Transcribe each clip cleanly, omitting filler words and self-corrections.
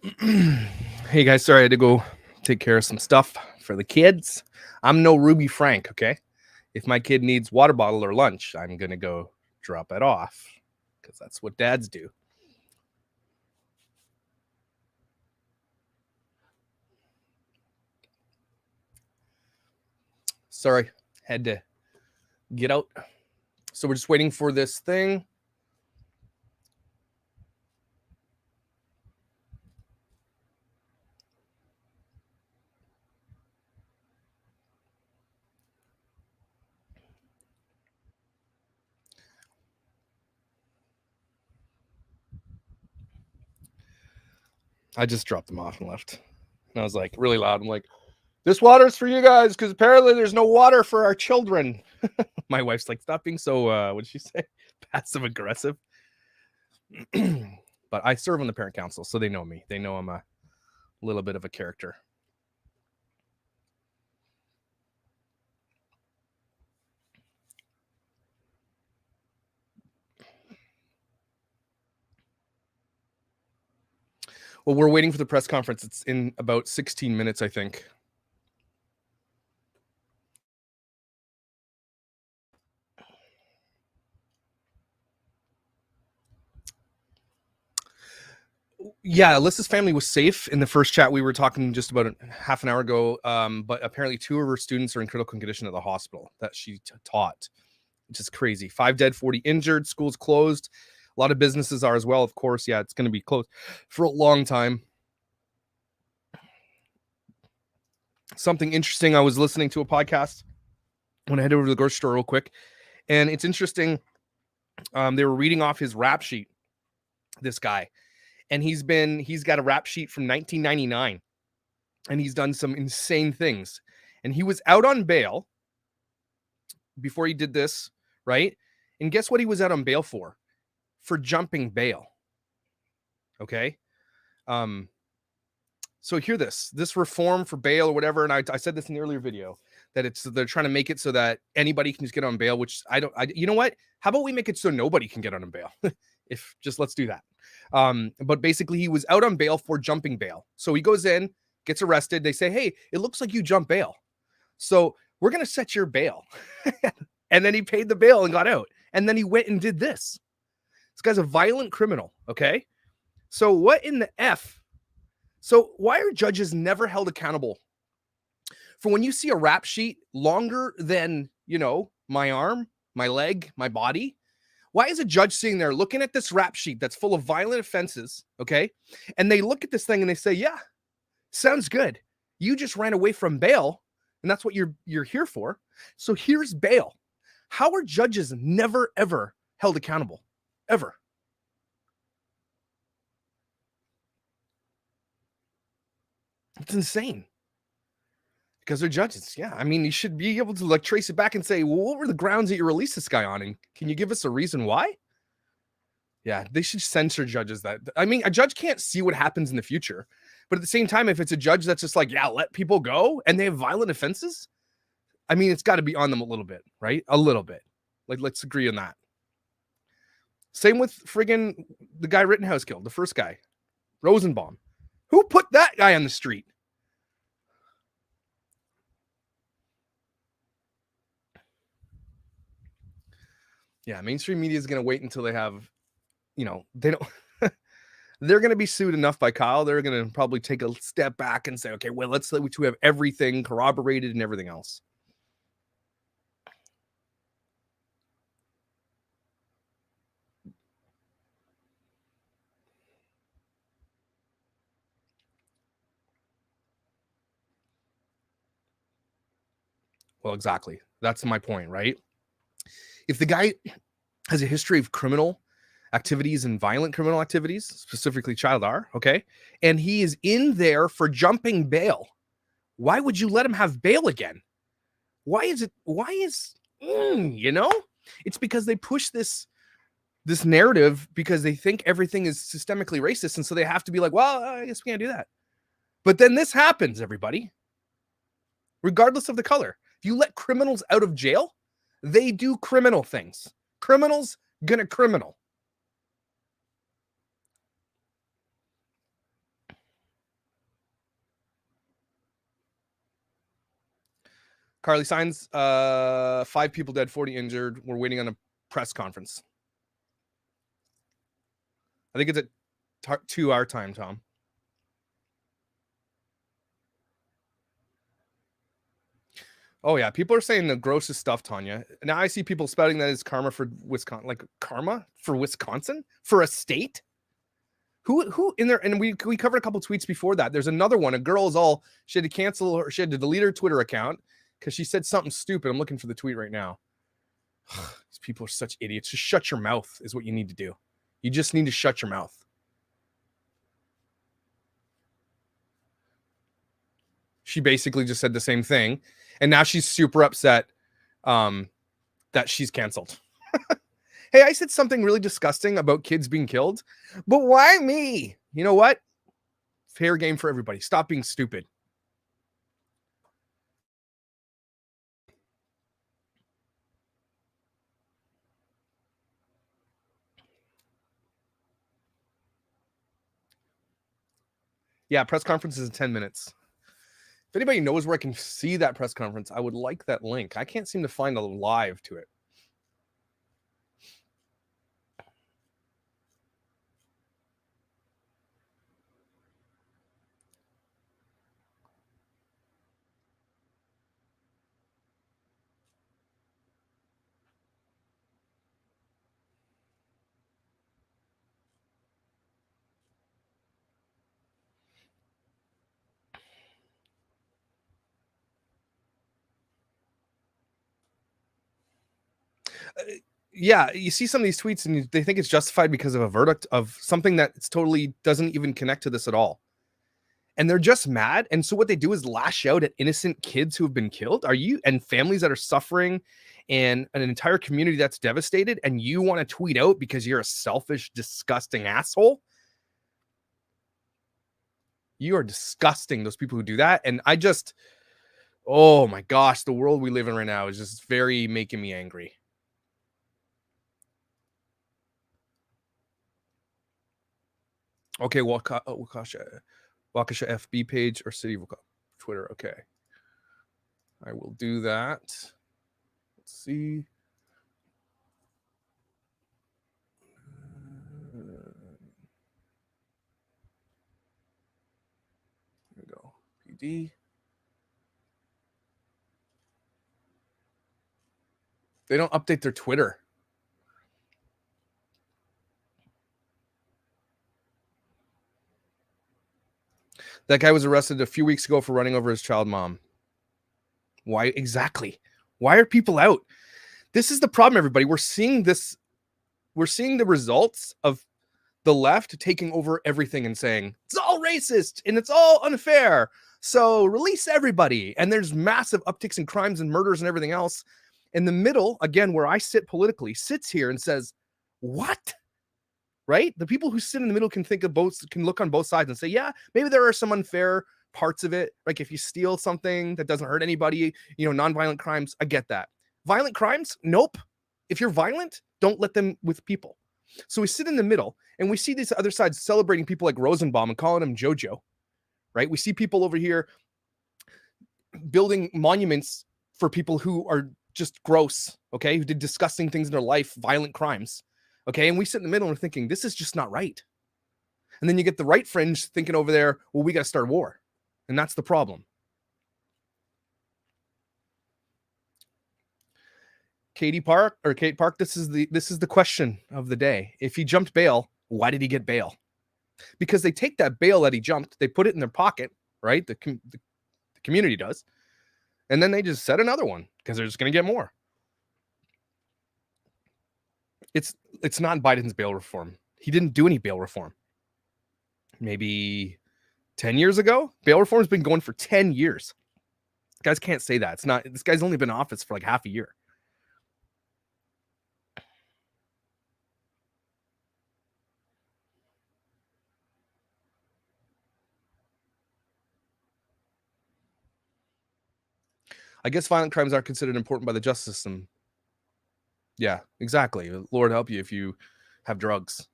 Hey guys, sorry I had to go take care of some stuff for the kids. I'm no Ruby Frank, okay? If my kid needs water bottle or lunch, I'm gonna go drop it off because that's what dads do. Sorry, had to get out. So we're just waiting for this thing. I just dropped them off and left. And I was like really loud. I'm like, this water's for you guys because apparently there's no water for our children. My wife's like, stop being so, what did she say? Passive aggressive. But I serve on the parent council, so they know me. They know I'm a little bit of a character. Well, we're waiting for the press conference. It's in about 16 minutes, I think. Yeah, Alyssa's family was safe in the first chat. We were talking just about half an hour ago, but apparently 2 of her students are in critical condition at the hospital that she taught, which is crazy. 5 dead, 40 injured, schools closed. A lot of businesses are as well, of course. Yeah, it's going to be closed for a long time. Something interesting, I was listening to a podcast when I head over to the grocery store real quick, and it's interesting. They were reading off his rap sheet, this guy, and he's got a rap sheet from 1999, and he's done some insane things. And he was out on bail before he did this, right? And guess what he was out on bail for? For jumping bail. Okay. So hear this reform for bail or whatever. And I said this in the earlier video that they're trying to make it so that anybody can just get on bail, which you know what? How about we make it so nobody can get on bail? Let's do that. But basically he was out on bail for jumping bail. So he goes in, gets arrested. They say, hey, it looks like you jumped bail, so we're going to set your bail. And then he paid the bail and got out. And then he went and did this. This guy's a violent criminal. Okay. So what in the F? So why are judges never held accountable for when you see a rap sheet longer than, my arm, my leg, my body? Why is a judge sitting there looking at this rap sheet that's full of violent offenses, okay? And they look at this thing and they say, yeah, sounds good. You just ran away from bail, and that's what you're here for. So here's bail. How are judges never, ever held accountable? Ever? It's insane. Because they're judges. Yeah. I mean, you should be able to trace it back and say, well, what were the grounds that you released this guy on? And can you give us a reason why? Yeah, they should censor judges that. I mean, a judge can't see what happens in the future. But at the same time, if it's a judge that's just like, yeah, let people go and they have violent offenses, I mean, it's got to be on them a little bit, right? A little bit. Let's agree on that. Same with friggin' the guy Rittenhouse killed, the first guy, Rosenbaum. Who put that guy on the street? Yeah, mainstream media is going to wait until they have, they don't. They're going to be sued enough by Kyle. They're going to probably take a step back and say, okay, well, let's have everything corroborated and everything else. Well, exactly. That's my point, right? If the guy has a history of criminal activities and violent criminal activities, specifically child R, okay, and he is in there for jumping bail, why would you let him have bail again? It's because they push this narrative because they think everything is systemically racist, and so they have to be like, well, I guess we can't do that. But then this happens, everybody, regardless of the color. If you let criminals out of jail, they do criminal things. Criminals gonna criminal. Carly Signs, 5 people dead, 40 injured. We're waiting on a press conference. I think it's at 2 our time, Tom. Oh yeah, people are saying the grossest stuff, Tanya. Now I see people spouting that it's karma for Wisconsin, like karma for Wisconsin, for a state. Who in there? And we covered a couple tweets before that. There's another one. A girl is all, she had to cancel her, she had to delete her Twitter account because she said something stupid. I'm looking for the tweet right now. These people are such idiots. Just shut your mouth is what you need to do. You just need to shut your mouth. She basically just said the same thing, and now she's super upset that she's canceled. Hey, I said something really disgusting about kids being killed, but why me? You know what? Fair game for everybody. Stop being stupid. Yeah, press conference is in 10 minutes. If anybody knows where I can see that press conference, I would like that link. I can't seem to find a live to it. Yeah, you see some of these tweets and they think it's justified because of a verdict of something that it's totally doesn't even connect to this at all. And they're just mad. And so what they do is lash out at innocent kids who have been killed. And families that are suffering and an entire community that's devastated, and you want to tweet out because you're a selfish, disgusting asshole? You are disgusting, those people who do that. And oh my gosh, the world we live in right now is just very making me angry. Okay, Waukesha FB page or City of Twitter. Okay, I will do that. Let's see. Here we go. PD. They don't update their Twitter. That guy was arrested a few weeks ago for running over his child mom. Why exactly? Why are people out? This is the problem, everybody. We're seeing this. We're seeing the results of the left taking over everything and saying it's all racist and it's all unfair. So release everybody. And there's massive upticks in crimes and murders and everything else. In the middle, again, where I sit politically, sits here and says, what? Right? The people who sit in the middle can think of both, can look on both sides and say, yeah, maybe there are some unfair parts of it. Like if you steal something that doesn't hurt anybody, nonviolent crimes, I get that. Violent crimes? Nope. If you're violent, don't let them with people. So we sit in the middle and we see these other sides celebrating people like Rosenbaum and calling him JoJo, right? We see people over here building monuments for people who are just gross, okay? Who did disgusting things in their life, violent crimes. Okay, and we sit in the middle and we're thinking, this is just not right. And then you get the right fringe thinking over there, well, we got to start a war. And that's the problem. Kate Park, this is the question of the day. If he jumped bail, why did he get bail? Because they take that bail that he jumped, they put it in their pocket, right? The community does. And then they just set another one because they're just going to get more. It's not Biden's bail reform. He didn't do any bail reform. Maybe 10 years ago, bail reform has been going for 10 years. Guys can't say that. It's not. This guy's only been in office for like half a year. I guess violent crimes aren't considered important by the justice system. Yeah, exactly. Lord help you if you have drugs.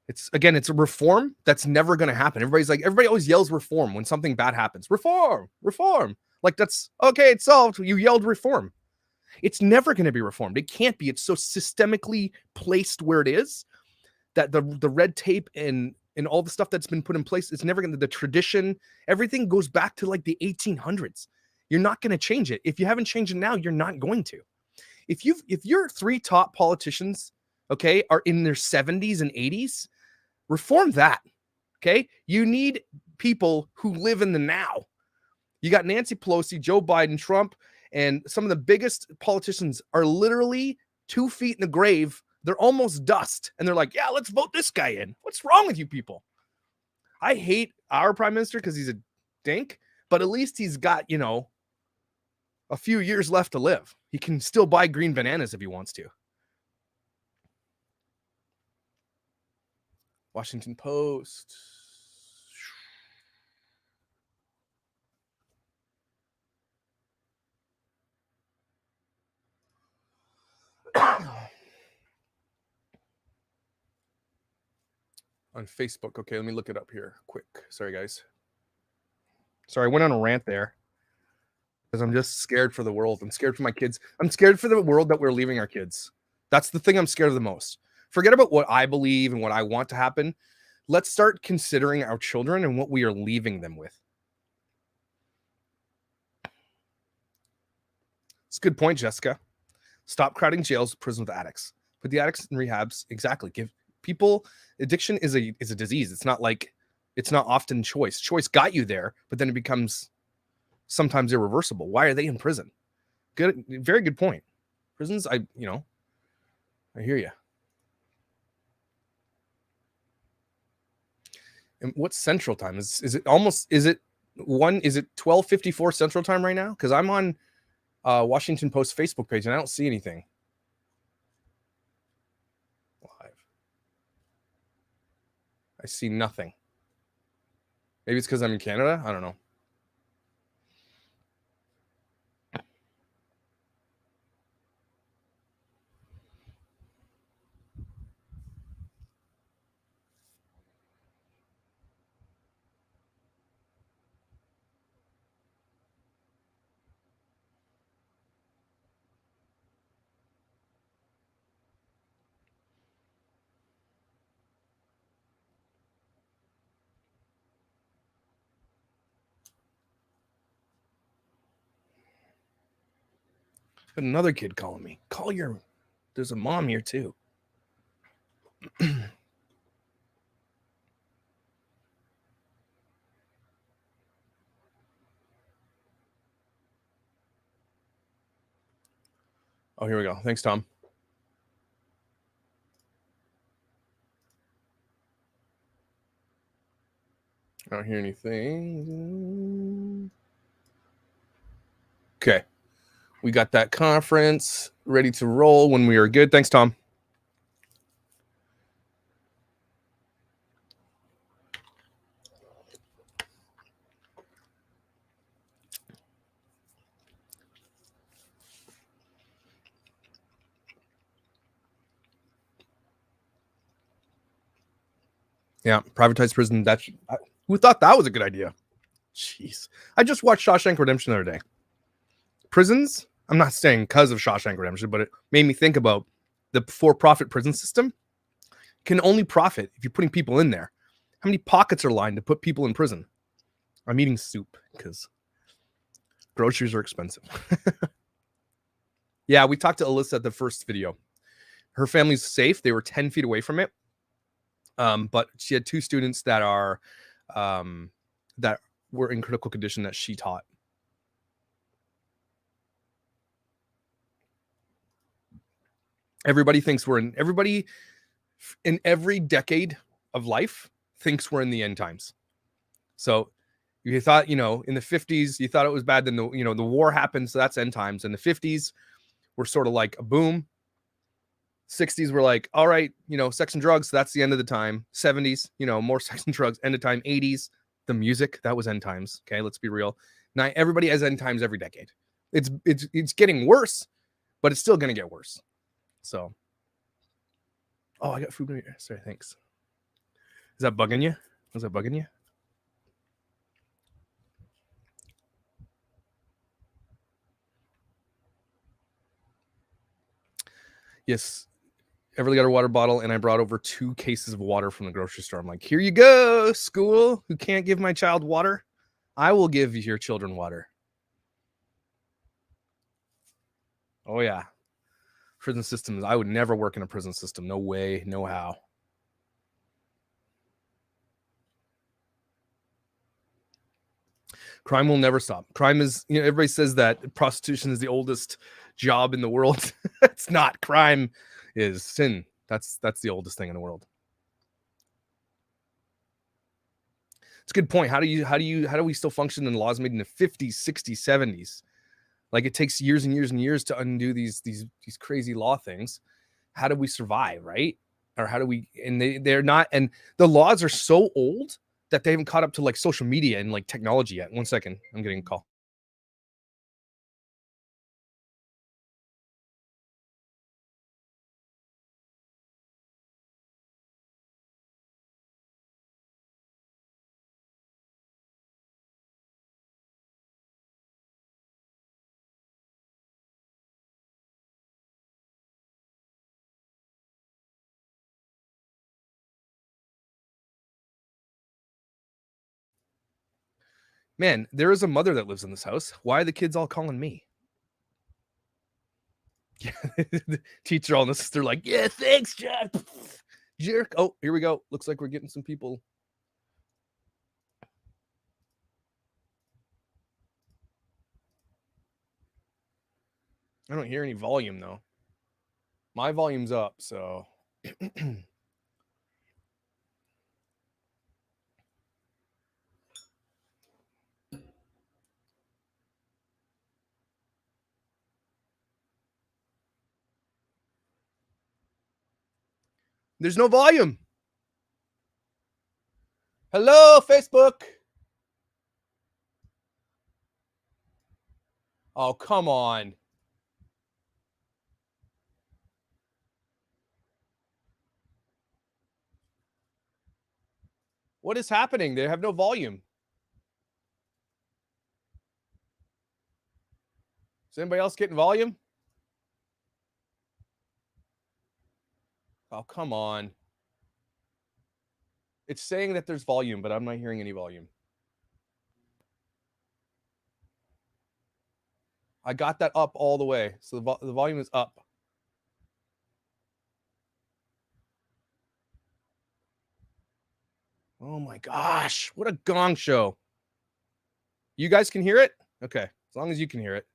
It's a reform that's never going to happen. Everybody always yells reform when something bad happens. Reform. Like, that's okay, it's solved. You yelled reform. It's never going to be reformed. It can't be. It's so systemically placed where it is that the red tape and all the stuff that's been put in place, it's never going to, the tradition, everything goes back to like the 1800s. You're not going to change it. If you haven't changed it now, you're not going to. If your three top politicians, okay, are in their 70s and 80s, reform that. Okay? You need people who live in the now. You got Nancy Pelosi, Joe Biden, Trump, and some of the biggest politicians are literally 2 feet in the grave. They're almost dust. And they're like, yeah, let's vote this guy in. What's wrong with you people? I hate our prime minister because he's a dink, but at least he's got, a few years left to live. He can still buy green bananas if he wants to. Washington Post. On Facebook. Okay, let me look it up here quick. Sorry, guys. Sorry, I went on a rant there because I'm just scared for the world. I'm scared for my kids. I'm scared for the world that we're leaving our kids. That's the thing I'm scared of the most. Forget about what I believe and what I want to happen. Let's start considering our children and what we are leaving them with. It's a good point, Jessica. Stop crowding jails, prisons with addicts. Put the addicts in rehabs. Exactly. Give people, addiction is a disease. It's not often choice. Choice got you there, but then it becomes sometimes irreversible. Why are they in prison? Good, very good point. Prisons, I hear you. And what's Central Time? Is it 12:54 Central Time right now? Because I'm on Washington Post Facebook page and I don't see anything live. I see nothing. Maybe it's because I'm in Canada. I don't know. Another kid calling me. There's a mom here too. Oh, here we go. Thanks, Tom. I don't hear anything. Okay. We got that conference ready to roll when we are good. Thanks, Tom. Yeah, privatized prison. Who thought that was a good idea? Jeez. I just watched Shawshank Redemption the other day. Prisons, I'm not saying because of Shawshank Redemption, but it made me think about the for-profit prison system can only profit if you're putting people in there. How many pockets are lined to put people in prison? I'm eating soup because groceries are expensive. Yeah, we talked to Alyssa at the first video. Her family's safe. They were 10 feet away from it. But she had 2 students that were in critical condition that she taught. Everybody in every decade of life thinks we're in the end times. So you thought, in the 50s, you thought it was bad. Then the war happened. So that's end times. And the 50s were sort of like a boom. 60s were like, all right, sex and drugs. So that's the end of the time. 70s, more sex and drugs, end of time. 80s, the music, that was end times. Okay, let's be real. Now everybody has end times every decade. It's getting worse, but it's still going to get worse. So, oh, I got food in here. Sorry, thanks. Is that bugging you? Was that bugging you? Yes. Everly got her water bottle, and I brought over 2 cases of water from the grocery store. I'm like, here you go, school who can't give my child water. I will give your children water. Oh, yeah. Prison systems. I would never work in a prison system. No way, no how. Crime will never stop. Crime is, everybody says that prostitution is the oldest job in the world. It's not. Crime is sin. That's the oldest thing in the world. It's a good point. How do we still function in laws made in the 50s, 60s, 70s? Like, it takes years and years and years to undo these crazy law things. How do we survive, right? Or how do we? And they're not. And the laws are so old that they haven't caught up to like social media and like technology yet. 1 second, I'm getting a call. Man, there is a mother that lives in this house. Why are the kids all calling me? Yeah, the teacher all this. They're like, yeah, thanks, Jack. Jerk. Oh, here we go. Looks like we're getting some people. I don't hear any volume though. My volume's up, so. There's no volume. Hello, Facebook. Oh, come on. What is happening? They have no volume. Is anybody else getting volume? Oh, come on. It's saying that there's volume, but I'm not hearing any volume. I got that up all the way. So the volume is up. Oh my gosh. What a gong show. You guys can hear it? Okay. As long as you can hear it.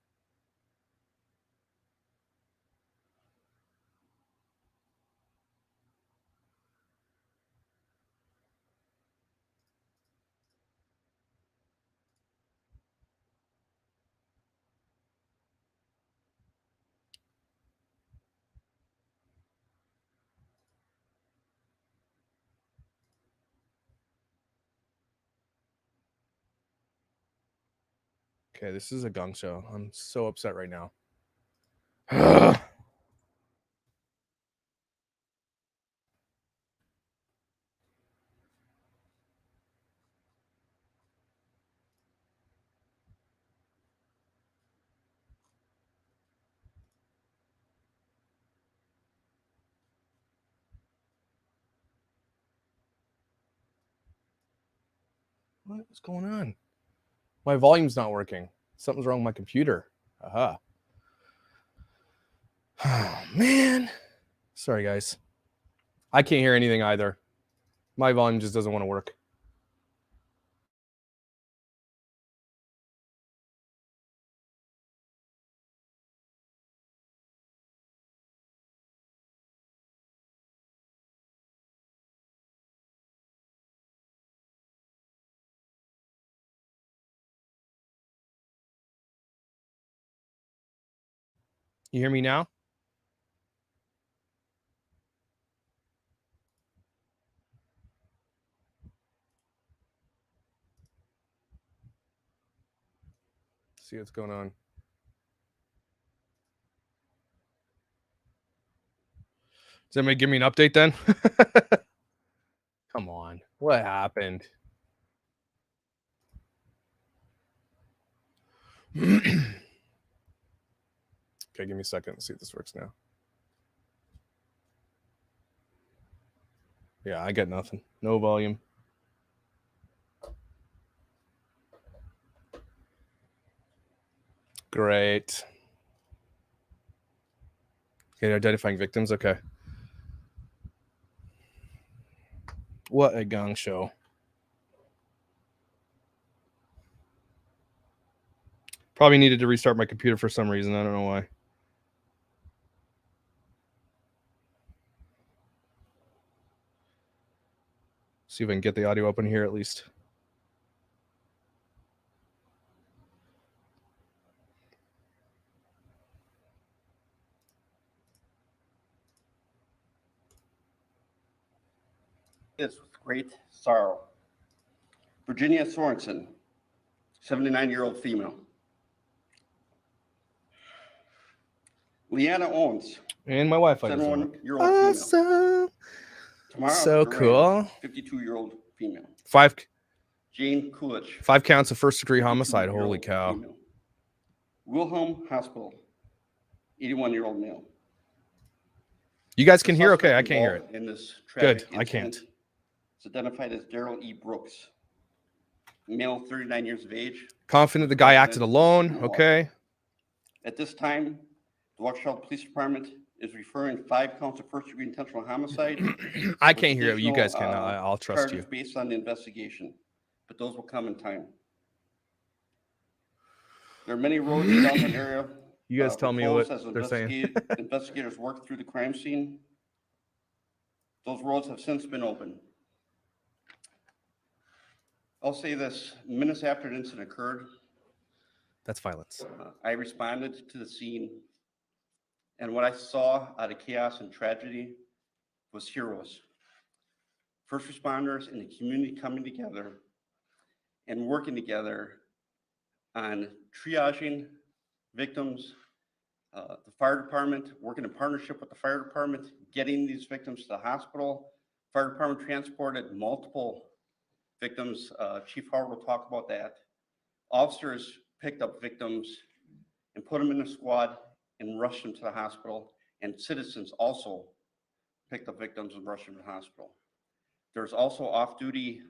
Okay, this is a gong show. I'm so upset right now. What's going on? My volume's not working. Something's wrong with my computer. Aha. Oh, man. Sorry, guys. I can't hear anything either. My volume just doesn't want to work. You hear me now? Let's see what's going on. Does anybody give me an update then? Come on. What happened? Okay, give me a second. Let's see if this works now. Yeah, I got nothing. No volume. Great. Okay, identifying victims. Okay. What a gong show. Probably needed to restart my computer for some reason. I don't know why. See if I can get the audio up in here at least. Is with great sorrow. Virginia Sorensen, 79-year-old female. Leanna Owens, And my Wi-Fi doesn't work. 71-year-old female. Awesome. Tamara So Duran, cool. 52-year-old female. Jane Jane Coolidge, 5 counts of first-degree homicide. 52-year-old Holy cow. female. Wilhelm Hospital, 81-year-old male. You guys can The hear? Okay, suspect I can't hear it. involved in this Good, tragic I can't. incident is identified as Daryl E. Brooks, male, 39 years of age. Confident the guy acted resident alone. in Waukesha. Okay. At this time, the Waukesha Police Department is referring 5 counts of first-degree intentional homicide. I with can't hear it. You additional, guys can. I'll trust charges you. based on the investigation, but those will come in time. There are many roads in the downtown area. You guys tell me what proposed as they're saying. investigators work through the crime scene. Those roads have since been opened. I'll say this: minutes after the incident occurred, That's violence. I responded to the scene, and what I saw out of chaos and tragedy was heroes. First responders and the community coming together and working together on triaging victims, the fire department working in partnership with the fire department, getting these victims to the hospital. Fire department transported multiple victims. Chief Howard will talk about that. Officers picked up victims and put them in a squad and rushed them to the hospital. And citizens also picked up victims and rushed them to the hospital. There's also off-duty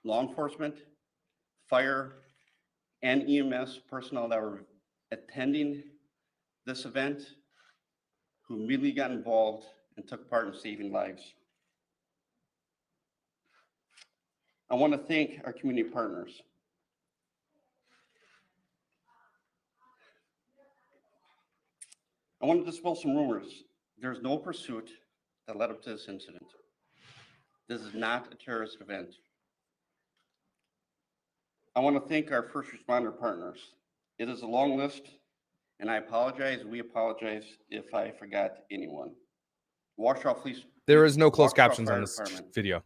law enforcement, fire, and EMS personnel that were attending this event who immediately got involved and took part in saving lives. I want to thank our community partners. I want to dispel some rumors. There's no pursuit that led up to this incident. This is not a terrorist event. I want to thank our first responder partners. It is a long list, and I apologize. We apologize if I forgot anyone. Waukesha Police. There is no closed Waukesha captions Fire on this Department. video.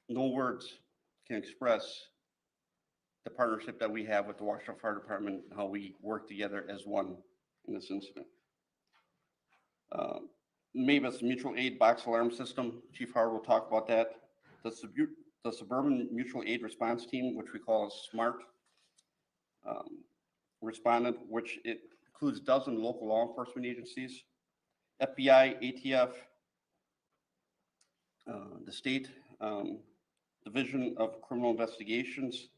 No words can express the partnership that we have with the Waukesha Fire Department and how we work together as one in this incident. MABUS Mutual Aid Box Alarm System, Chief Howard will talk about that. The Suburban Mutual Aid Response Team, which we call SMART, responded, which it includes a dozen local law enforcement agencies, FBI, ATF, the state Division of Criminal Investigations,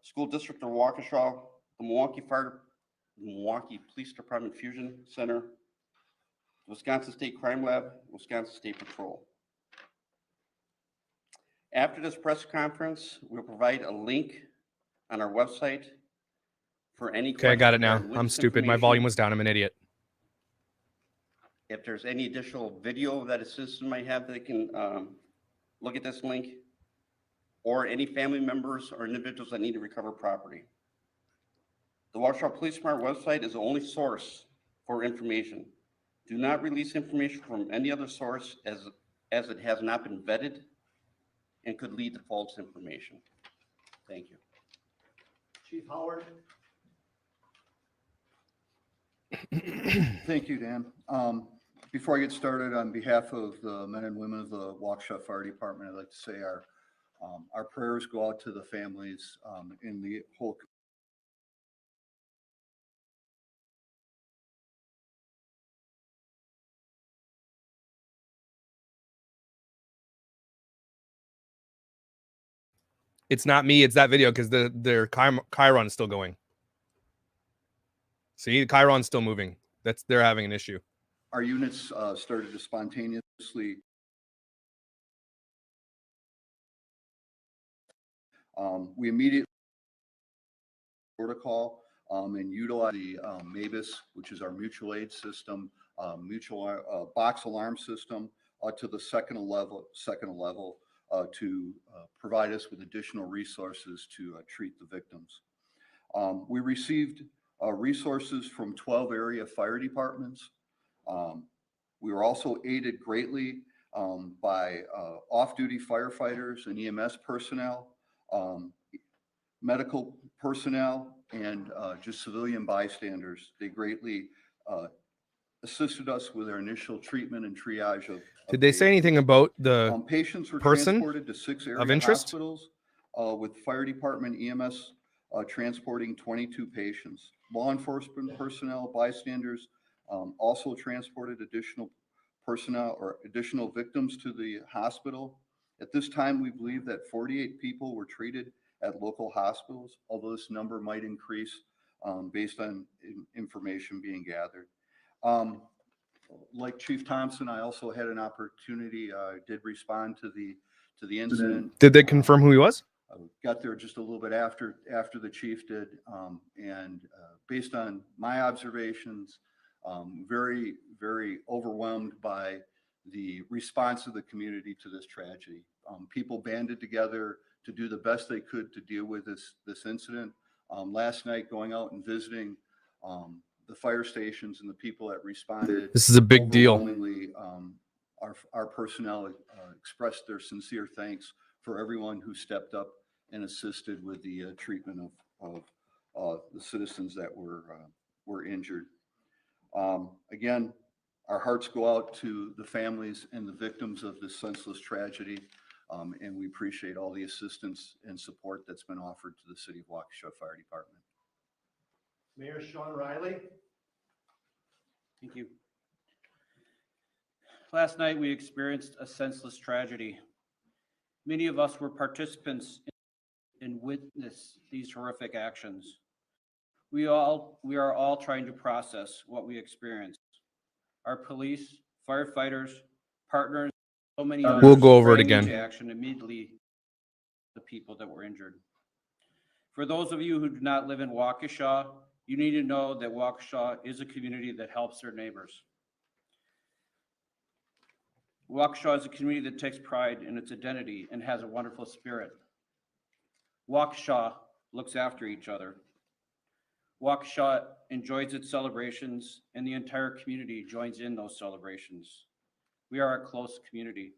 School District of Waukesha, the Milwaukee Police Department Fusion Center, Wisconsin State Crime Lab, Wisconsin State Patrol. After this press conference, we'll provide a link on our website for any Okay, I got it now. regarding I'm witness stupid. My information. volume was down. I'm an idiot. If there's any additional video that a citizen might have, they can look at this link, or any family members or individuals that need to recover property. The Waukesha Police Department website is the only source for information. Do not release information from any other source as it has not been vetted and could lead to false information. Thank you. Chief Howard. Thank you, Dan. Before I get started, on behalf of the men and women of the Waukesha Fire Department, I'd like to say our prayers go out to the families in the whole It's not me. It's that video because their Chiron is still going. See, Chiron's still moving. They're having an issue. Our units started to spontaneously. We immediately protocol and utilize the MABUS, which is our mutual aid system, mutual box alarm system, to the second level to provide us with additional resources to treat the victims. We received resources from 12 area fire departments. We were also aided greatly by off-duty firefighters and EMS personnel, medical personnel, and just civilian bystanders. They greatly assisted us with our initial treatment and triage of Did they say anything about the patients were person transported to 6 area of interest? hospitals with fire department EMS transporting 22 patients. Law enforcement personnel, bystanders also transported additional personnel or additional victims to the hospital. At this time, we believe that 48 people were treated at local hospitals, although this number might increase based on information being gathered. Like Chief Thompson, I also had an opportunity, did respond to the incident. Did they confirm who he was? I got there just a little bit after the chief did, and based on my observations, very, very overwhelmed by the response of the community to this tragedy. People banded together to do the best they could to deal with this incident. Last night, going out and visiting the fire stations and the people that responded. This is a big deal. Overwhelmingly, our personnel expressed their sincere thanks for everyone who stepped up and assisted with the treatment of the citizens that were injured. Again, our hearts go out to the families and the victims of this senseless tragedy, and we appreciate all the assistance and support that's been offered to the City of Waukesha Fire Department. Mayor Sean Riley. Thank you. Last night, we experienced a senseless tragedy. Many of us were participants and witnessed these horrific actions. We are all trying to process what we experienced. Our police, firefighters, partners, so many others. We'll go over it sprang again. into action immediately. The people that were injured. For those of you who do not live in Waukesha, you need to know that Waukesha is a community that helps their neighbors. Waukesha is a community that takes pride in its identity and has a wonderful spirit. Waukesha looks after each other. Waukesha enjoys its celebrations, and the entire community joins in those celebrations. We are a close community.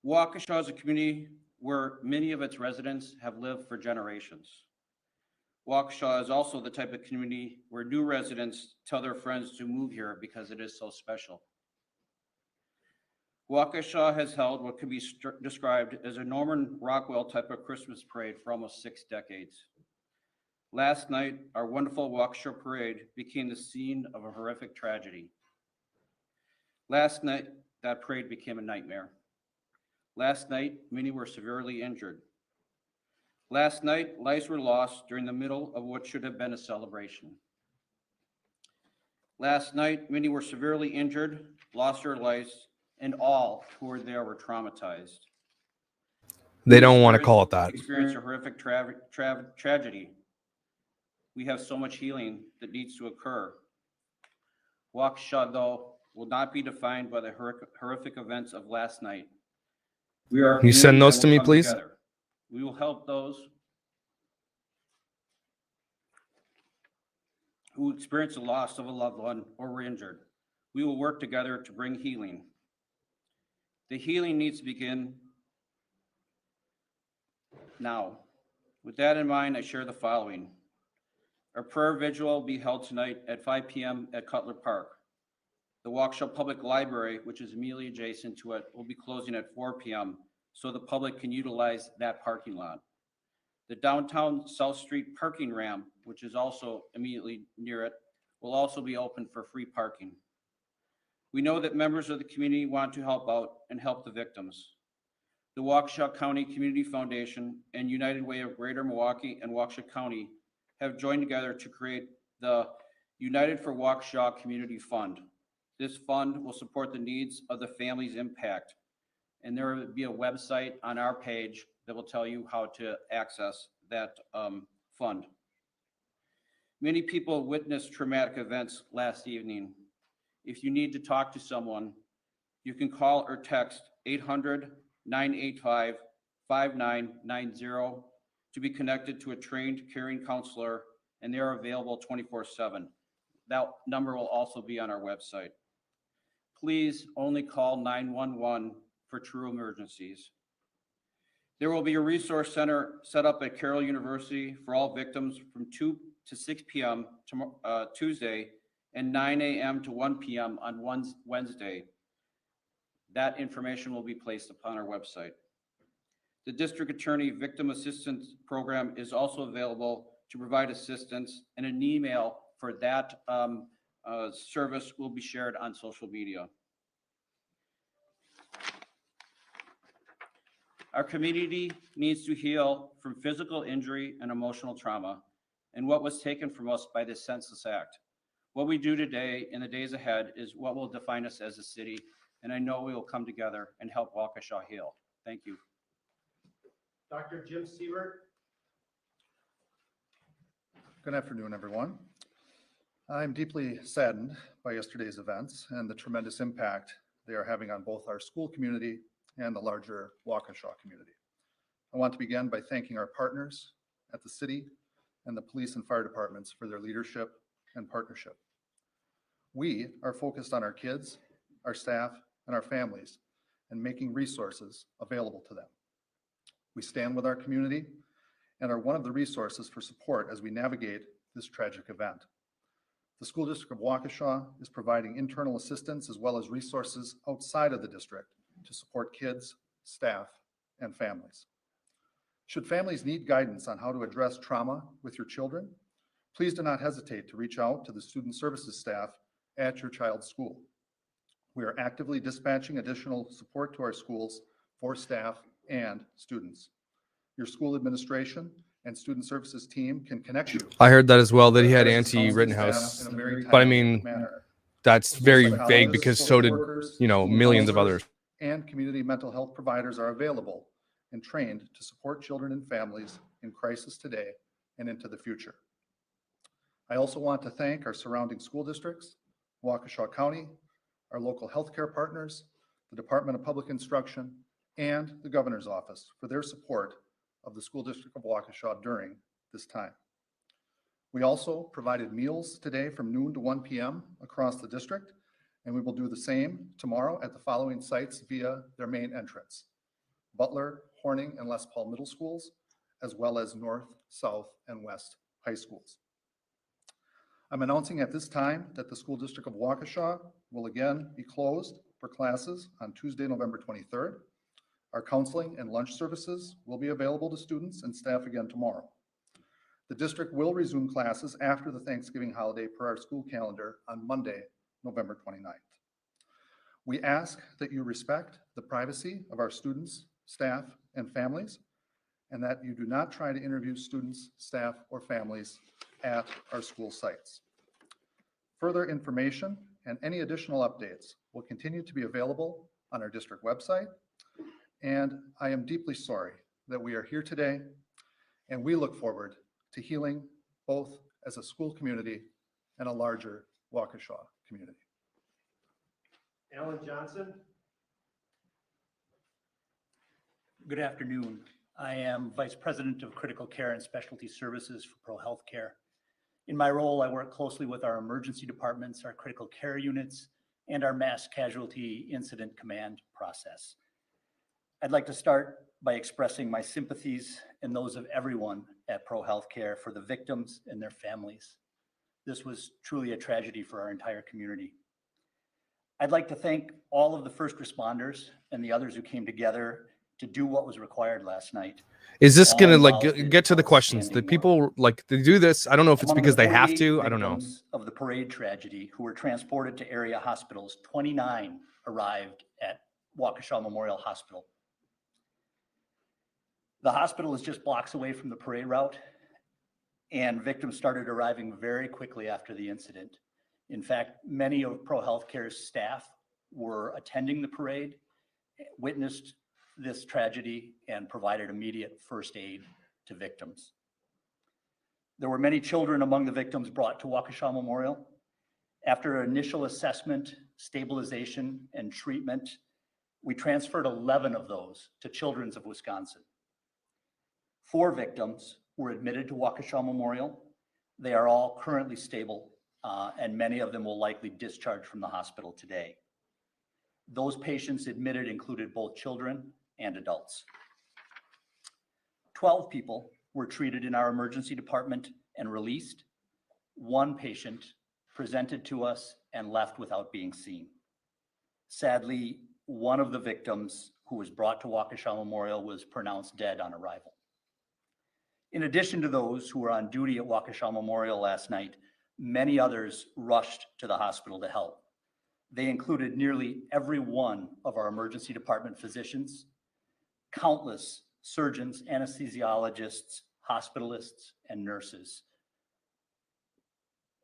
Waukesha is a community where many of its residents have lived for generations. Waukesha is also the type of community where new residents tell their friends to move here because it is so special. Waukesha has held what could be described as a Norman Rockwell type of Christmas parade for almost 6 decades. Last night, our wonderful Waukesha parade became the scene of a horrific tragedy. Last night, that parade became a nightmare. Last night, many were severely injured. Last night, lives were lost during the middle of what should have been a celebration. Last night, many were severely injured, lost their lives, and all who were there were traumatized. They don't want to call it that. Experienced a horrific tragedy. We have so much healing that needs to occur. Waukesha, though, will not be defined by the horrific events of last night. We are. Can you send those to me, please? Together. We will help those who experience the loss of a loved one or were injured. We will work together to bring healing. The healing needs to begin now. With that in mind, I share the following. Our prayer vigil will be held tonight at 5 p.m. at Cutler Park. The Waukesha Public Library, which is immediately adjacent to it, will be closing at 4 p.m. so the public can utilize that parking lot. The downtown South Street parking ramp, which is also immediately near it, will also be open for free parking. We know that members of the community want to help out and help the victims. The Waukesha County Community Foundation and United Way of Greater Milwaukee and Waukesha County have joined together to create the United for Waukesha Community Fund. This fund will support the needs of the families impacted, and there will be a website on our page that will tell you how to access that fund. Many people witnessed traumatic events last evening. If you need to talk to someone, you can call or text 800-985-5990 to be connected to a trained caring counselor, and they are available 24/7. That number will also be on our website. Please only call 911 for true emergencies. There will be a resource center set up at Carroll University for all victims from 2 to 6 p.m. Tuesday and 9 a.m. to 1 p.m. on Wednesday. That information will be placed upon our website. The District Attorney Victim Assistance Program is also available to provide assistance, and an email for that service will be shared on social media. Our community needs to heal from physical injury and emotional trauma and what was taken from us by this senseless act. What we do today in the days ahead is what will define us as a city, and I know we will come together and help Waukesha heal. Thank you. Dr. Jim Siebert. Good afternoon, everyone. I'm deeply saddened by yesterday's events and the tremendous impact they are having on both our school community and the larger Waukesha community. I want to begin by thanking our partners at the city and the police and fire departments for their leadership and partnership. We are focused on our kids, our staff, and our families, and making resources available to them. We stand with our community and are one of the resources for support as we navigate this tragic event. The School District of Waukesha is providing internal assistance as well as resources outside of the district to support kids, staff, and families. Should families need guidance on how to address trauma with your children, please do not hesitate to reach out to the student services staff at your child's school. We are actively dispatching additional support to our schools for staff and students. Your school administration and student services team can connect you. I heard that as well, that he had With counseling anti-Rittenhouse, staff in a very but I timely mean, manner. that's very School vague psychologists, because so social did, workers, you know, school millions of counselors, others. And community mental health providers are available and trained to support children and families in crisis today and into the future. I also want to thank our surrounding school districts, Waukesha County, our local healthcare partners, the Department of Public Instruction, and the Governor's Office for their support of the School District of Waukesha during this time. We also provided meals today from noon to 1 p.m. across the district, and we will do the same tomorrow at the following sites via their main entrance: Butler, Horning, and Les Paul Middle Schools, as well as North, South, and West High Schools. I'm announcing at this time that the School District of Waukesha will again be closed for classes on Tuesday, November 23rd. Our counseling and lunch services will be available to students and staff again tomorrow. The district will resume classes after the Thanksgiving holiday per our school calendar on Monday, November 29th. We ask that you respect the privacy of our students, staff, and families, and that you do not try to interview students, staff, or families at our school sites. Further information and any additional updates will continue to be available on our district website. And I am deeply sorry that we are here today, and we look forward to healing both as a school community and a larger Waukesha community. Alan Johnson. Good afternoon. I am Vice President of Critical Care and Specialty Services for Pro Healthcare. In my role, I work closely with our emergency departments, our critical care units, and our mass casualty incident command process. I'd like to start by expressing my sympathies and those of everyone at Pro Healthcare for the victims and their families. This was truly a tragedy for our entire community. I'd like to thank all of the first responders and the others who came together to do what was required last night. Is this All gonna involved like did get to the questions? The outstanding people like they do this. I don't know if it's Among because the they have 48 to. I don't know. victims of the parade tragedy who were transported to area hospitals, 29 arrived at Waukesha Memorial Hospital. The hospital is just blocks away from the parade route, and victims started arriving very quickly after the incident. In fact, many of Pro Healthcare's staff were attending the parade, witnessed this tragedy, and provided immediate first aid to victims. There were many children among the victims brought to Waukesha Memorial. After initial assessment, stabilization, and treatment, we transferred 11 of those to Children's of Wisconsin. 4 victims were admitted to Waukesha Memorial. They are all currently stable, and many of them will likely discharge from the hospital today. Those patients admitted included both children and adults. 12 people were treated in our emergency department and released. 1 patient presented to us and left without being seen. Sadly, one of the victims who was brought to Waukesha Memorial was pronounced dead on arrival. In addition to those who were on duty at Waukesha Memorial last night, many others rushed to the hospital to help. They included nearly every one of our emergency department physicians, countless surgeons, anesthesiologists, hospitalists, and nurses.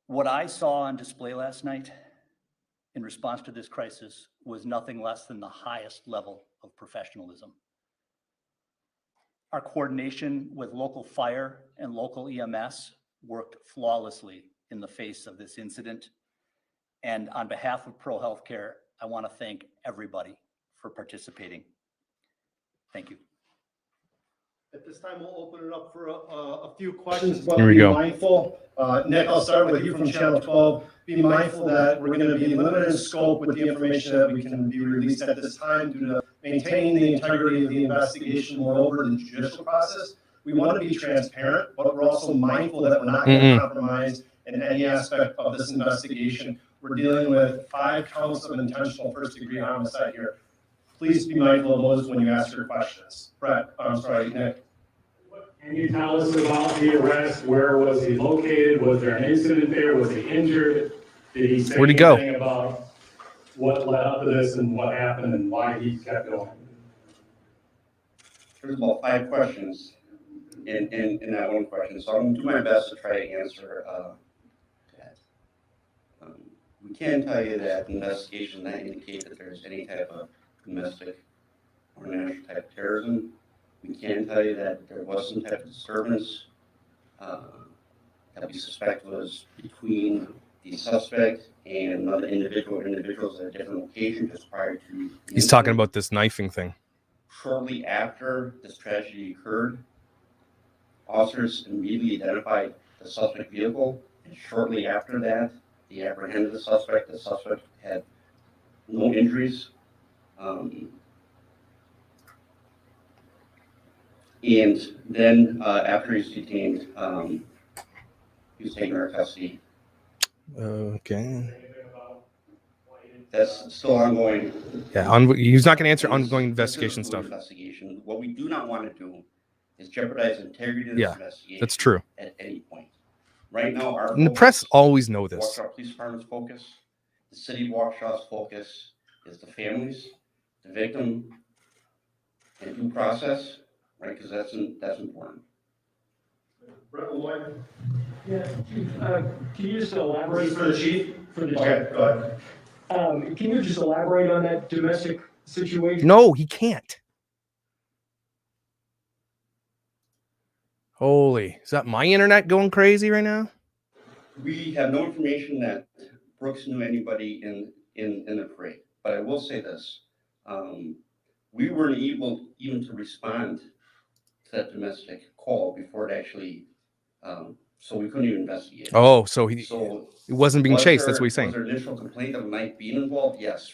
What I saw on display last night in response to this crisis was nothing less than the highest level of professionalism. Our coordination with local fire and local EMS worked flawlessly in the face of this incident. And on behalf of Pro Healthcare, I want to thank everybody for participating. Thank you. At this time, we'll open it up for a few questions. But Here we be go. mindful, Nick, I'll start with you from Channel 12. Be mindful that we're going to be limited in scope with the information that we can be released at this time due to maintaining the integrity of the investigation. Moreover, the judicial process, we want to be transparent, but we're also mindful that we're not going to compromise in any aspect of this investigation. We're dealing with 5 counts of intentional first-degree homicide here. Please be mindful of those when you ask your questions. Brett, I'm sorry, Nick. Can you tell us about the arrest? Where was he located? Was there an incident there? Was he injured? Did he say Where'd he go? anything about what led up to this and what happened and why he kept going? There's about 5 questions in that one question, so I'm going to do my best to try to answer that. We can tell you that the investigation does not indicate that there's any type of domestic or national type of terrorism. We can tell you that there was some type of disturbance that we suspect was between the suspect and another individuals at a different location just prior to. He's talking about this knifing thing. Shortly after this tragedy occurred, officers immediately identified the suspect vehicle, and shortly after that, they apprehended the suspect. The suspect had no injuries. And then after he's detained, he was taken into custody. Okay. That's still ongoing. Yeah, he's not going to answer ongoing investigation stuff. Investigation. What we do not want to do is jeopardize the integrity of this Yeah, investigation. that's true. At any point. Right now, our And the press always know this. Waukesha Police Department's focus, the city of Waukesha's focus is the families, the victim, and due process, right? Because that's important. Brett Lloyd. Yeah. Can you just elaborate For the chief? For the Okay, go ahead. Can you just elaborate on that domestic situation? No, he can't. Holy, is that my internet going crazy right now? We have no information that Brooks knew anybody in the parade, but I will say this. We weren't able even to respond to that domestic call before it actually, so we couldn't even investigate. Oh, so he wasn't being was chased. That's there- what he's saying. Was there initial complaint of a knife being involved? Yes.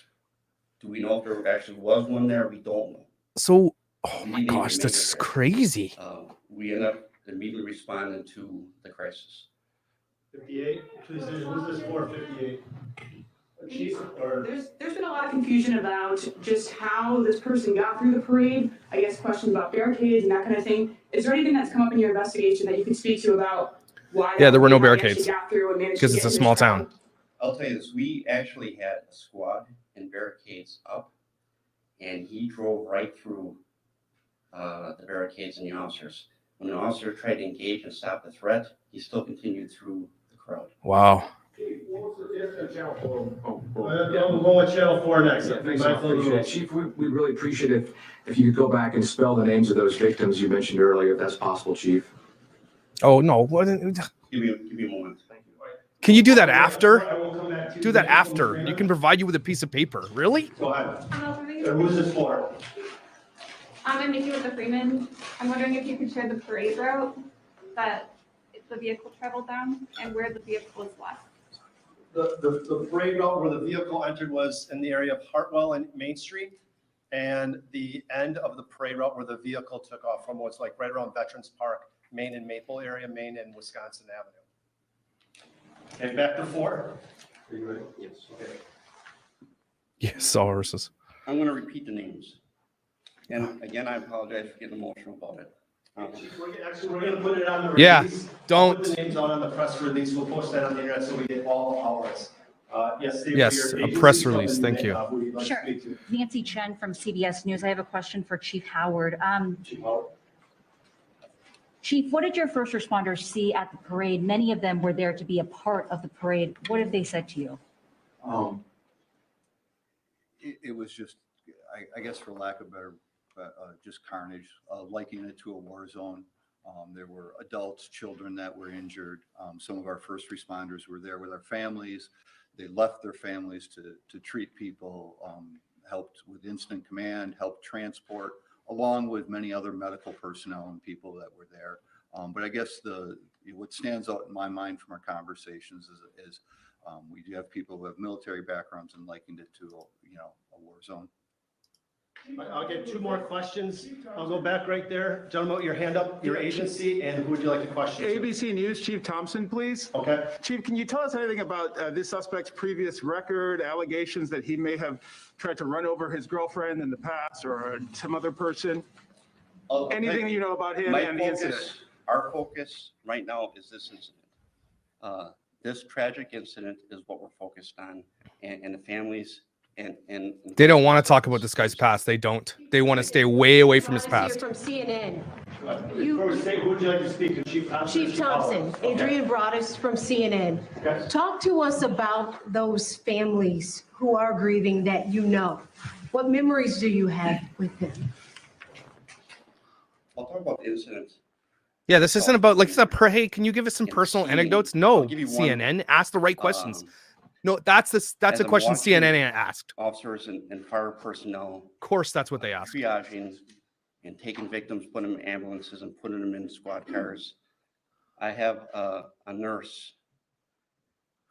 Do we know if there actually was one there? We don't know. So, oh We my didn't even gosh, make that's it there. crazy. We ended up immediately responding to the crisis. 58, who's this for, 58? Chief, or? There's been a lot of confusion about just how this person got through the parade. I guess questions about barricades and that kind of thing. Is there anything that's come up in your investigation that you can speak to about why? Yeah, there were no how they barricades, actually got through and managed because to it's get a in small this crowd? town. I'll tell you this, we actually had a squad and barricades up, and he drove right through the barricades and the officers. When the officer tried to engage and stop the threat, he still continued through the crowd. Wow. We'll go We'll go with Channel 4 next. Yeah, Be thanks, I mindful of the appreciate it. rules. Chief, we really appreciate it if you could go back and spell the names of those victims you mentioned earlier, if that's possible, Chief. Oh no. What? Give me a moment. Can you do that after? I will come back to you. Do that Thank you, after. Freeman. You can provide you with a piece of paper. Really? Go ahead. Who's this for? I'm Nikki with the Freeman. I'm wondering if you could share the parade route that the vehicle traveled down and where the vehicle was left. The parade route where the vehicle entered was in the area of Hartwell and Main Street. And the end of the parade route where the vehicle took off from was like right around Veterans Park, Main and Maple area, Main and Wisconsin Avenue. Okay, back to 4. Are you ready? Yes. Okay. Yes, all horses. I'm going to repeat the names. And again, I apologize for getting emotional about it. Actually, we're gonna put it on the Yeah, release. don't. I'll put the names out on the press release. We'll post that on the internet so we get all ours. Yes, Dave, Yes, your a agency, press something release. Thank you. who you'd like to Sure. speak to. Nancy Chen from CBS News. I have a question for Chief Howard. Chief, what did your first responders see at the parade? Many of them were there to be a part of the parade. What have they said to you? It was just, I guess for lack of better, just carnage, likening it to a war zone. There were adults, children that were injured. Some of our first responders were there with our families. They left their families to treat people, helped with incident command, helped transport, along with many other medical personnel and people that were there. But I guess what stands out in my mind from our conversations is we do have people who have military backgrounds and likened it to a war zone. I'll get 2 more questions. I'll go back right there. Gentlemen, your hand up, your agency, and who would you like to question? to? ABC News, Chief Thompson, please. Okay. Chief, can you tell us anything about this suspect's previous record, allegations that he may have tried to run over his girlfriend in the past or some other person? Anything you know about him and the incident? Our focus right now is this incident. This tragic incident is what we're focused on, and the families and They don't want to talk about this guy's past. They don't. They want to stay way away from his past. From CNN. Who would you like to speak to? Chief Thompson? Chief Thompson, Adrian Broadus from CNN. Okay. Talk to us about those families who are grieving that you know. What memories do you have with them? I'll talk about the incident. Yeah, this isn't about like hey, can you give us some personal anecdotes? No, I'll give you one. CNN, ask the right questions. No, that's a I'm question watching CNN asked. Officers and fire personnel Of course, that's what they asked. triaging and taking victims, putting them in ambulances and putting them in squad cars. I have a nurse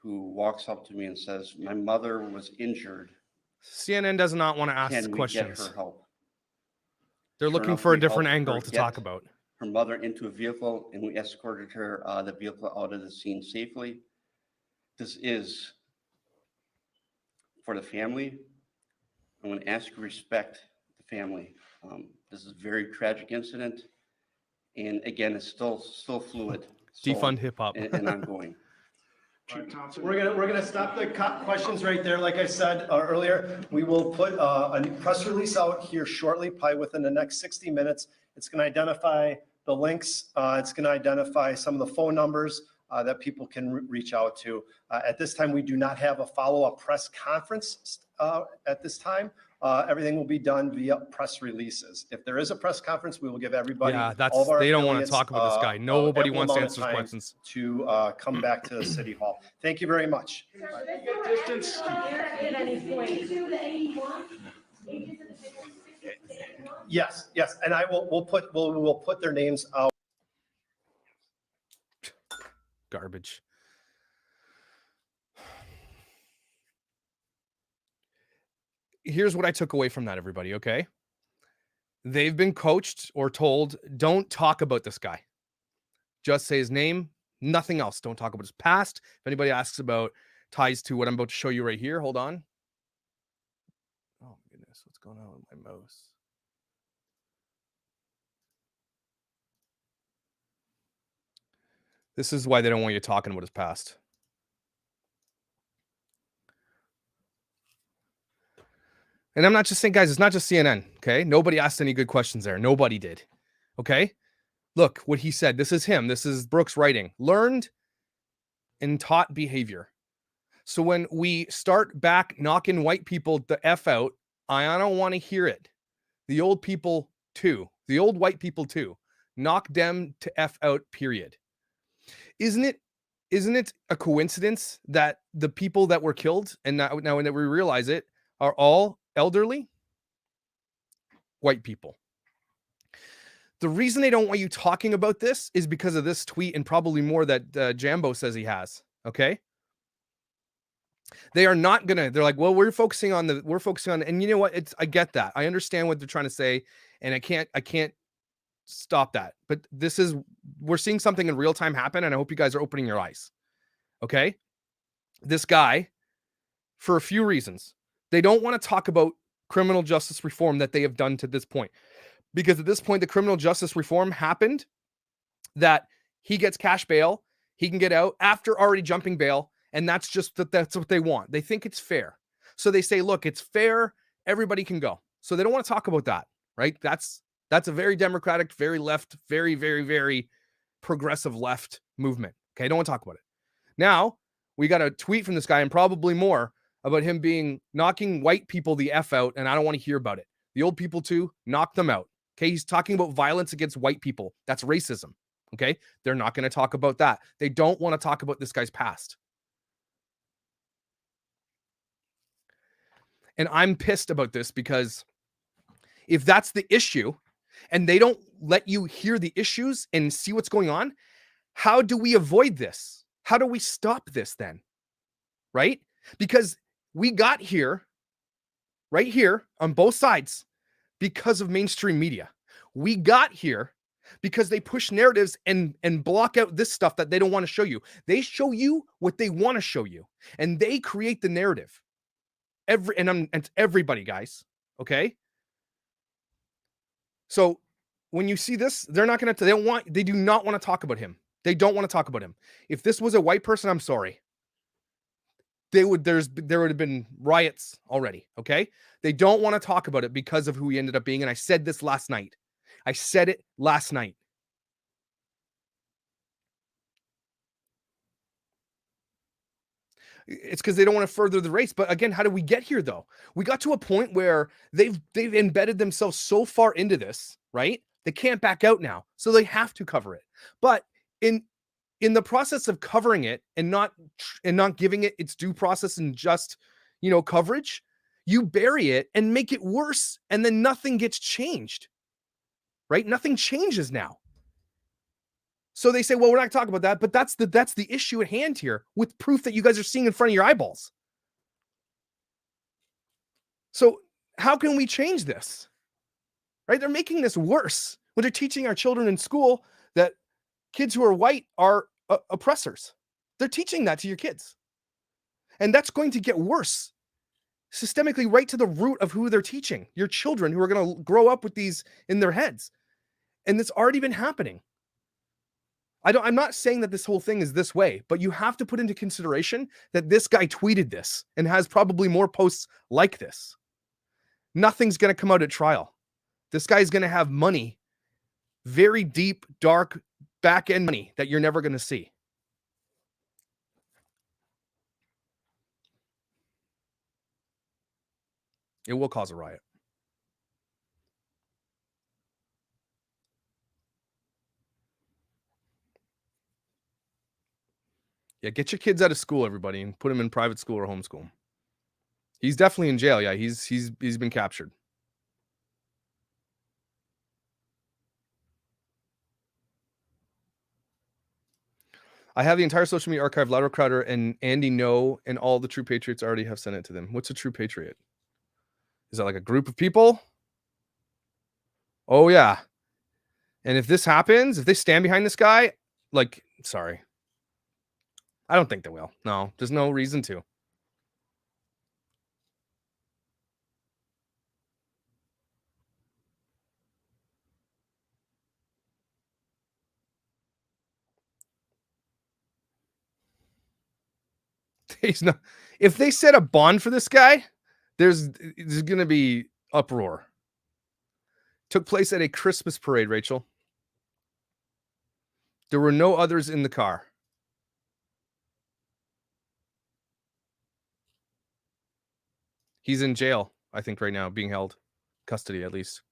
who walks up to me and says, "My mother was injured. CNN does not want to ask Can we get questions. her help?" They're Sure looking enough, for a we different helped angle her to get talk about. her mother into a vehicle, and we escorted her the vehicle out of the scene safely. This is for the family. I'm going to ask you to respect the family. This is a very tragic incident, and again, it's still fluid. So- Defund hip hop. and ongoing. Chief Thompson. We're gonna stop the questions right there. Like I said earlier, we will put a new press release out here shortly, probably within the next 60 minutes. It's gonna identify the links. It's gonna identify some of the phone numbers that people can reach out to. At this time, we do not have a follow-up press conference at this time. Everything will be done via press releases. If there is a press conference, we will give everybody. Yeah, all of our they don't want to affiliates, talk about this guy. Nobody ample wants to amount of answer time questions. to come back to City Hall. Thank you very much. Distance. Yes, and we'll put their names out. Garbage. Here's what I took away from that, everybody, okay? They've been coached or told, don't talk about this guy. Just say his name, nothing else. Don't talk about his past. If anybody asks about ties to what I'm about to show you right here, hold on. Oh, my goodness, what's going on with my mouse? This is why they don't want you talking about his past. And I'm not just saying, guys, it's not just CNN, okay? Nobody asked any good questions there. Nobody did, okay? Look what he said. This is him. This is Brooks writing. Learned and taught behavior. So when we start back knocking white people the F out, I don't want to hear it. The old people too. The old white people too. Knock them to F out, period. Isn't it a coincidence that the people that were killed, and now that we realize it, are all elderly white people? The reason they don't want you talking about this is because of this tweet and probably more that Jambo says he has, okay? They are not gonna, they're like, well, we're focusing on, and you know what? I get that. I understand what they're trying to say, and I can't stop that. But we're seeing something in real time happen, and I hope you guys are opening your eyes. Okay? This guy, for a few reasons, they don't want to talk about criminal justice reform that they have done to this point. Because at this point, the criminal justice reform happened that he gets cash bail, he can get out after already jumping bail, and that's what they want. They think it's fair. So they say, look, it's fair, everybody can go. So they don't want to talk about that, right? That's a very democratic, very left, very, very, very progressive left movement. Okay, don't want to talk about it. Now, we got a tweet from this guy, and probably more, about him knocking white people the F out, and I don't want to hear about it. The old people too, knock them out. Okay, he's talking about violence against white people. That's racism. Okay, they're not going to talk about that. They don't want to talk about this guy's past. And I'm pissed about this, because if that's the issue and they don't let you hear the issues and see what's going on, how do we avoid this? How do we stop this then? Right? Because we got here, right here on both sides, because of mainstream media. We got here because they push narratives and block out this stuff that they don't want to show you. They show you what they want to show you, and they create the narrative. It's everybody, guys. Okay. So when you see this, they do not want to talk about him. They don't want to talk about him. If this was a white person, I'm sorry. There would have been riots already. Okay. They don't want to talk about it because of who he ended up being. And I said this last night. I said it last night. It's because they don't want to further the race. But again, how did we get here though? We got to a point where they've embedded themselves so far into this, right? They can't back out now. So they have to cover it. But in the process of covering it and not giving it its due process and just, coverage, you bury it and make it worse, and then nothing gets changed. Right? Nothing changes now. So they say, well, we're not talking about that, but that's the issue at hand here, with proof that you guys are seeing in front of your eyeballs. So how can we change this? Right? They're making this worse when they're teaching our children in school that kids who are white are oppressors. They're teaching that to your kids. And that's going to get worse systemically, right to the root of who they're teaching, your children, who are going to grow up with these in their heads. And it's already been happening. I'm not saying that this whole thing is this way, but you have to put into consideration that this guy tweeted this and has probably more posts like this. Nothing's going to come out at trial. This guy's going to have money, very deep, dark, back-end money that you're never going to see. It will cause a riot. Yeah, get your kids out of school, everybody, and put them in private school or homeschool. He's definitely in jail. Yeah, he's been captured. I have the entire social media archive. Louder Crowder and Andy know, and all the True Patriots already have sent it to them. What's a True Patriot? Is that like a group of people? Oh, yeah. And if this happens, if they stand behind this guy, sorry. I don't think they will. No, there's no reason to. He's not. If they set a bond for this guy, There's going to be uproar. Took place at a Christmas parade, Rachel. There were no others in the car. He's in jail, I think, right now, being held. Custody, at least.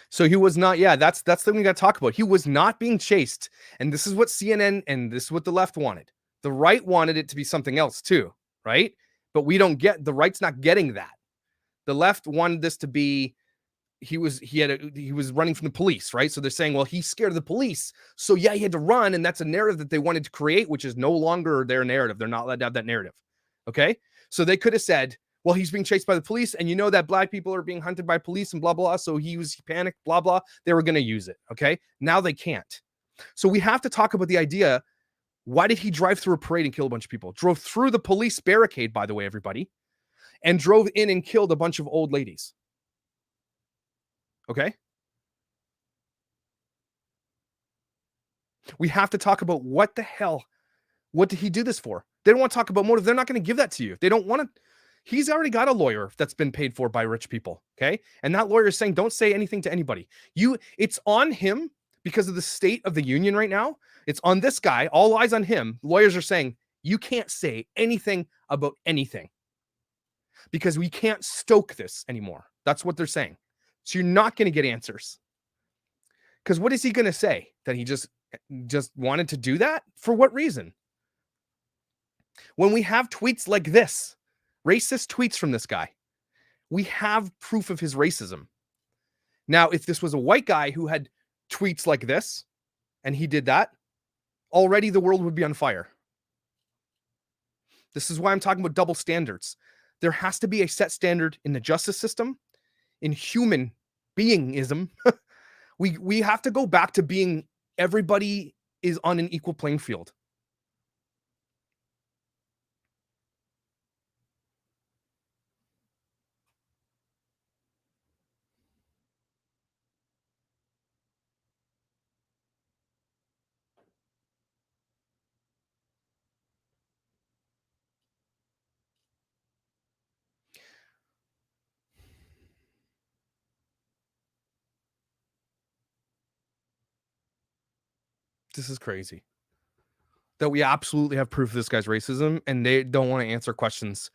So he was not, yeah, that's the thing we got to talk about. He was not being chased. And this is what CNN and this is what the left wanted. The right wanted it to be something else too, right? But we don't get, the right's not getting that. The left wanted this to be, he was running from the police, right? So they're saying, well, he's scared of the police. So yeah, he had to run. And that's a narrative that they wanted to create, which is no longer their narrative. They're not allowed to have that narrative. Okay. So they could have said, well, he's being chased by the police, and you know that black people are being hunted by police and blah, blah. So he panicked, blah, blah. They were going to use it. Okay. Now they can't. So we have to talk about the idea. Why did he drive through a parade and kill a bunch of people? Drove through the police barricade, by the way, everybody, and drove in and killed a bunch of old ladies. Okay. We have to talk about what the hell, what did he do this for? They don't want to talk about motive. They're not going to give that to you. They don't want to. He's already got a lawyer that's been paid for by rich people. Okay. And that lawyer is saying, don't say anything to anybody. It's on him because of the state of the union right now. It's on this guy. All eyes on him. Lawyers are saying, you can't say anything about anything because we can't stoke this anymore. That's what they're saying. So you're not going to get answers. Because what is he going to say? That he just wanted to do that? For what reason? When we have tweets like this, racist tweets from this guy, we have proof of his racism. Now, if this was a white guy who had tweets like this, and he did that, already the world would be on fire. This is why I'm talking about double standards. There has to be a set standard in the justice system, in human beingism. We have to go back to being everybody is on an equal playing field. This is crazy. That we absolutely have proof of this guy's racism, and they don't want to answer questions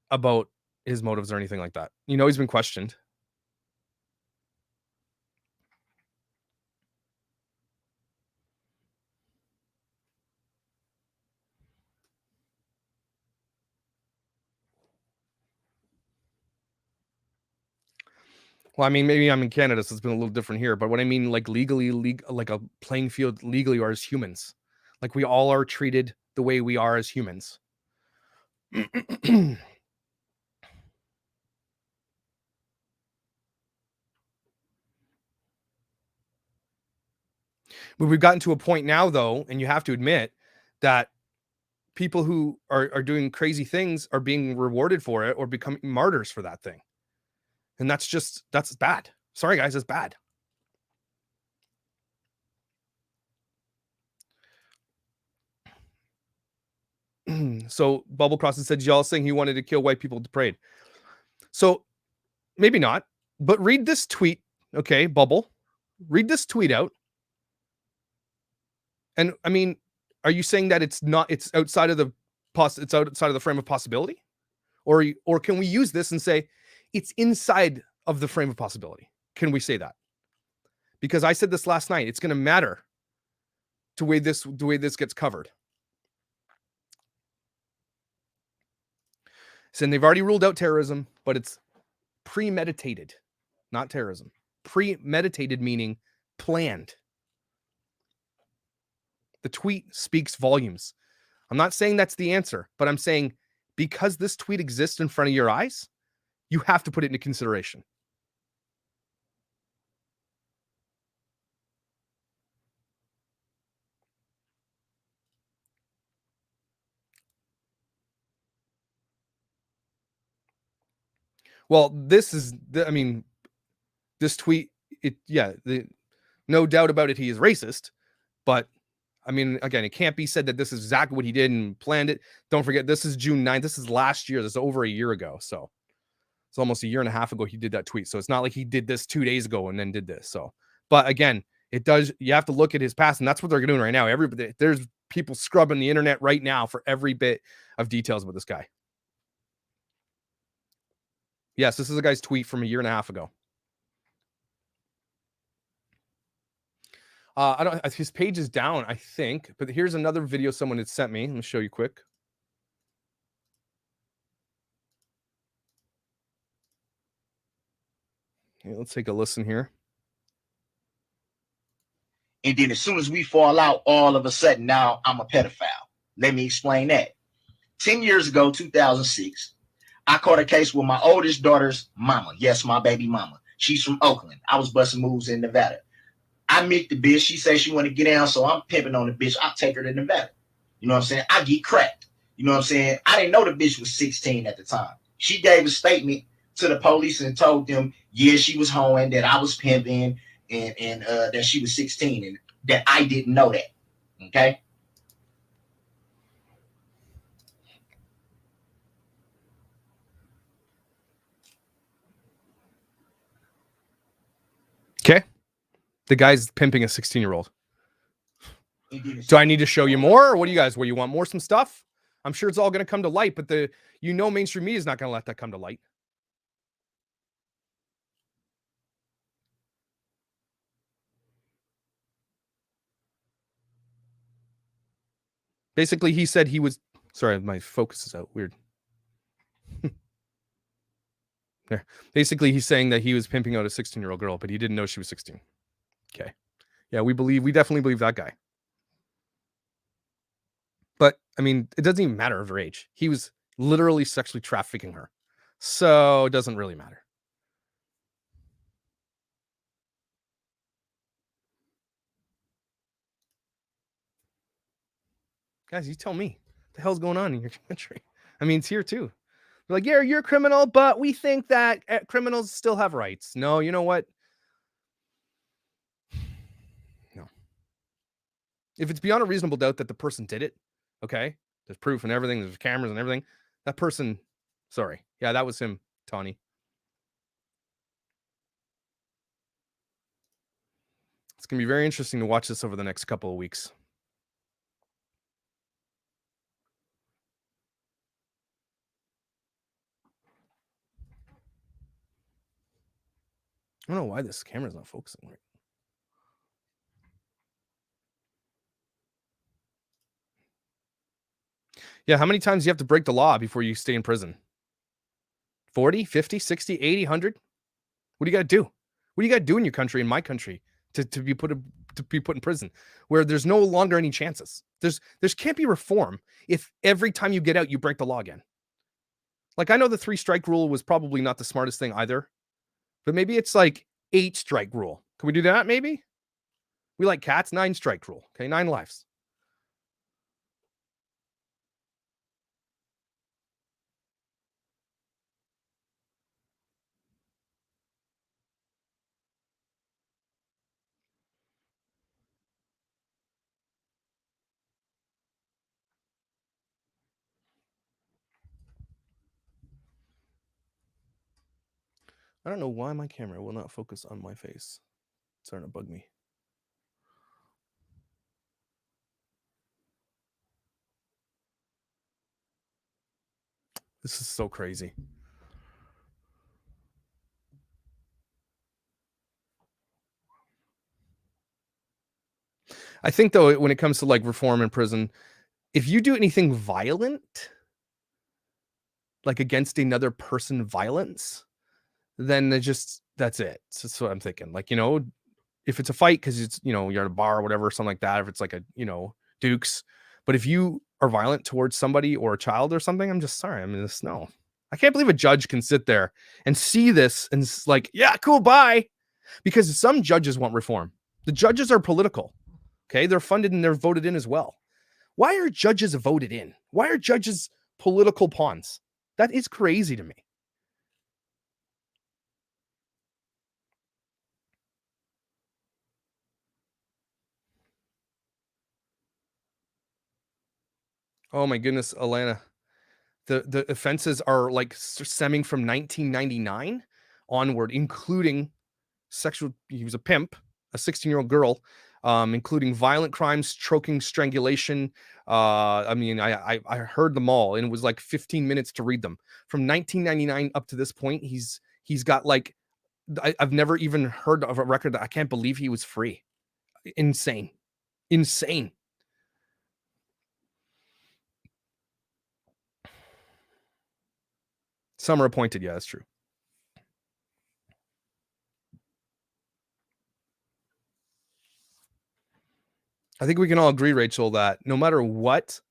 about his motives or anything like that. You know, he's been questioned. Well, I mean, maybe I'm in Canada, so it's been a little different here. But what I mean, like legally, like a playing field legally, or as humans, like we all are treated the way we are as humans. But we've gotten to a point now, though, and you have to admit that people who are doing crazy things are being rewarded for it or becoming martyrs for that thing. And that's bad. Sorry, guys, it's bad. So Bubble Cross said, y'all saying he wanted to kill white people at the parade. So maybe not, but read this tweet. Okay, Bubble, read this tweet out. And I mean, are you saying that it's outside of the frame of possibility? Or can we use this and say it's inside of the frame of possibility? Can we say that? Because I said this last night, it's going to matter the way this gets covered. And they've already ruled out terrorism, but it's premeditated, not terrorism. Premeditated meaning planned. The tweet speaks volumes. I'm not saying that's the answer, but I'm saying because this tweet exists in front of your eyes, you have to put it into consideration. Well, this is, I mean, this tweet, no doubt about it, he is racist. But, I mean, again, it can't be said that this is exactly what he did and planned it. Don't forget, this is June 9th. This is last year. This is over a year ago. So it's almost a year and a half ago he did that tweet. So it's not like he did this 2 days ago and then did this. So, but again, you have to look at his past, and that's what they're doing right now. There's people scrubbing the internet right now for every bit of details about this guy. Yes, this is a guy's tweet from a year and a half ago. His page is down, I think, but here's another video someone had sent me. Let me show you quick. Okay, let's take a listen here. And then as soon as we fall out, all of a sudden now I'm a pedophile. Let me explain that. 10 years ago, 2006, I caught a case with my oldest daughter's mama. Yes, my baby mama. She's from Oakland. I was busting moves in Nevada. I meet the bitch. She says she want to get down, so I'm pimping on the bitch. I take her to Nevada. You know what I'm saying? I get cracked. You know what I'm saying? I didn't know the bitch was 16 at the time. She gave a statement to the police and told them, yeah, she was hoeing, that I was pimping, and that she was 16, and that I didn't know that. Okay? Okay. The guy's pimping a 16-year-old. Do I need to show you more, or what do you guys, where you want more, some stuff? I'm sure it's all going to come to light, but mainstream media is not going to let that come to light. Basically, he said he was, sorry, my focus is out, weird. There. Basically, he's saying that he was pimping out a 16-year-old girl, but he didn't know she was 16. Okay. Yeah, we definitely believe that guy. But, I mean, it doesn't even matter of her age. He was literally sexually trafficking her. So it doesn't really matter. Guys, you tell me. What the hell's going on in your country? I mean, it's here too. They're like, yeah, you're a criminal, but we think that criminals still have rights. No, you know what? No. If it's beyond a reasonable doubt that the person did it, okay, there's proof and everything, there's cameras and everything, that person, sorry. Yeah, that was him, Tawny. It's going to be very interesting to watch this over the next couple of weeks. I don't know why this camera's not focusing right. Yeah, how many times do you have to break the law before you stay in prison? 40, 50, 60, 80, 100? What do you got to do? What do you got to do in your country, in my country, to be put in prison, where there's no longer any chances? There's can't be reform if every time you get out, you break the law again. Like, I know the 3-strike rule was probably not the smartest thing either, but maybe it's like 8-strike rule. Can we do that? Maybe we like cats. 9-strike rule. Okay, 9 lives. I don't know why my camera will not focus on my face. It's starting to bug me. This is so crazy. I think, though, when it comes to like reform in prison, if you do anything violent, like against another person violence, then that's it. So that's what I'm thinking. Like, if it's a fight because it's, you're at a bar or whatever, something like that, if it's like a, Dukes. But if you are violent towards somebody or a child or something, I'm just sorry. I mean, no. I can't believe a judge can sit there and see this and it's like, yeah, cool, bye. Because some judges want reform. The judges are political. Okay, they're funded and they're voted in as well. Why are judges voted in? Why are judges political pawns? That is crazy to me. Oh my goodness, Alana. The offenses are like stemming from 1999 onward, including sexual. He was a pimp, a 16-year-old girl, including violent crimes, choking, strangulation. I mean, I heard them all, and it was like 15 minutes to read them. From 1999 up to this point, he's got like I've never even heard of a record that I can't believe he was free. Insane. Some are appointed. Yeah, that's true. I think we can all agree, Rachel, that no matter what,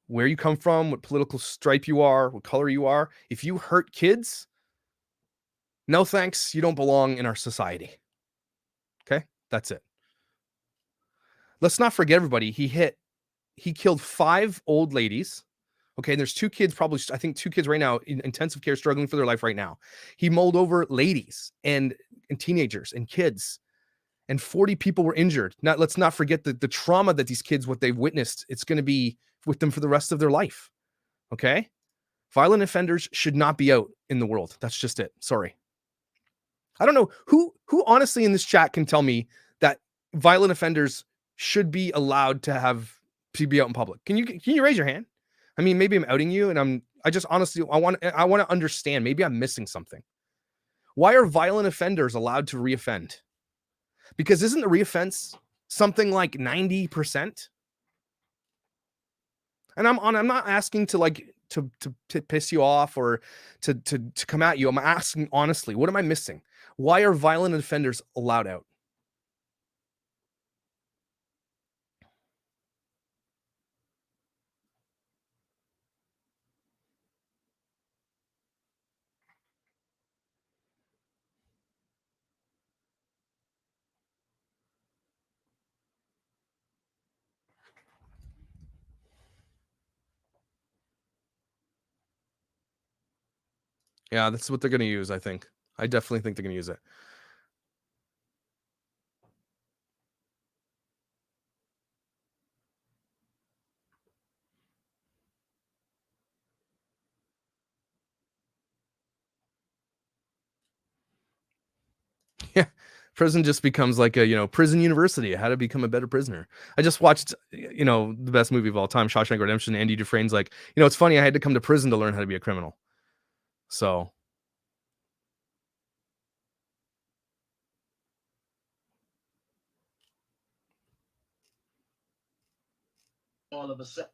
where you come from, what political stripe you are, what color you are, if you hurt kids, no thanks, you don't belong in our society. Okay? That's it. Let's not forget, everybody, he killed 5 old ladies. Okay, and there's 2 kids, probably, I think 2 kids right now in intensive care struggling for their life right now. He mulled over ladies and teenagers and kids, and 40 people were injured. Now, let's not forget the trauma that these kids, what they've witnessed, it's going to be with them for the rest of their life. Okay? Violent offenders should not be out in the world. That's just it. Sorry. I don't know who honestly in this chat can tell me that violent offenders should be allowed to be out in public. Can you raise your hand? I mean, maybe I'm outing you, and I just honestly I want to understand. Maybe I'm missing something. Why are violent offenders allowed to reoffend? Because isn't the reoffense something like 90%? And I'm not asking to like to piss you off or to come at you. I'm asking honestly, what am I missing? Why are violent offenders allowed out? Yeah, that's what they're going to use, I think. I definitely think they're going to use it. Yeah. Prison just becomes like a, prison university, how to become a better prisoner. I just watched, the best movie of all time, Shawshank Redemption. Andy Dufresne's like, it's funny, I had to come to prison to learn how to be a criminal. So. All of a sudden.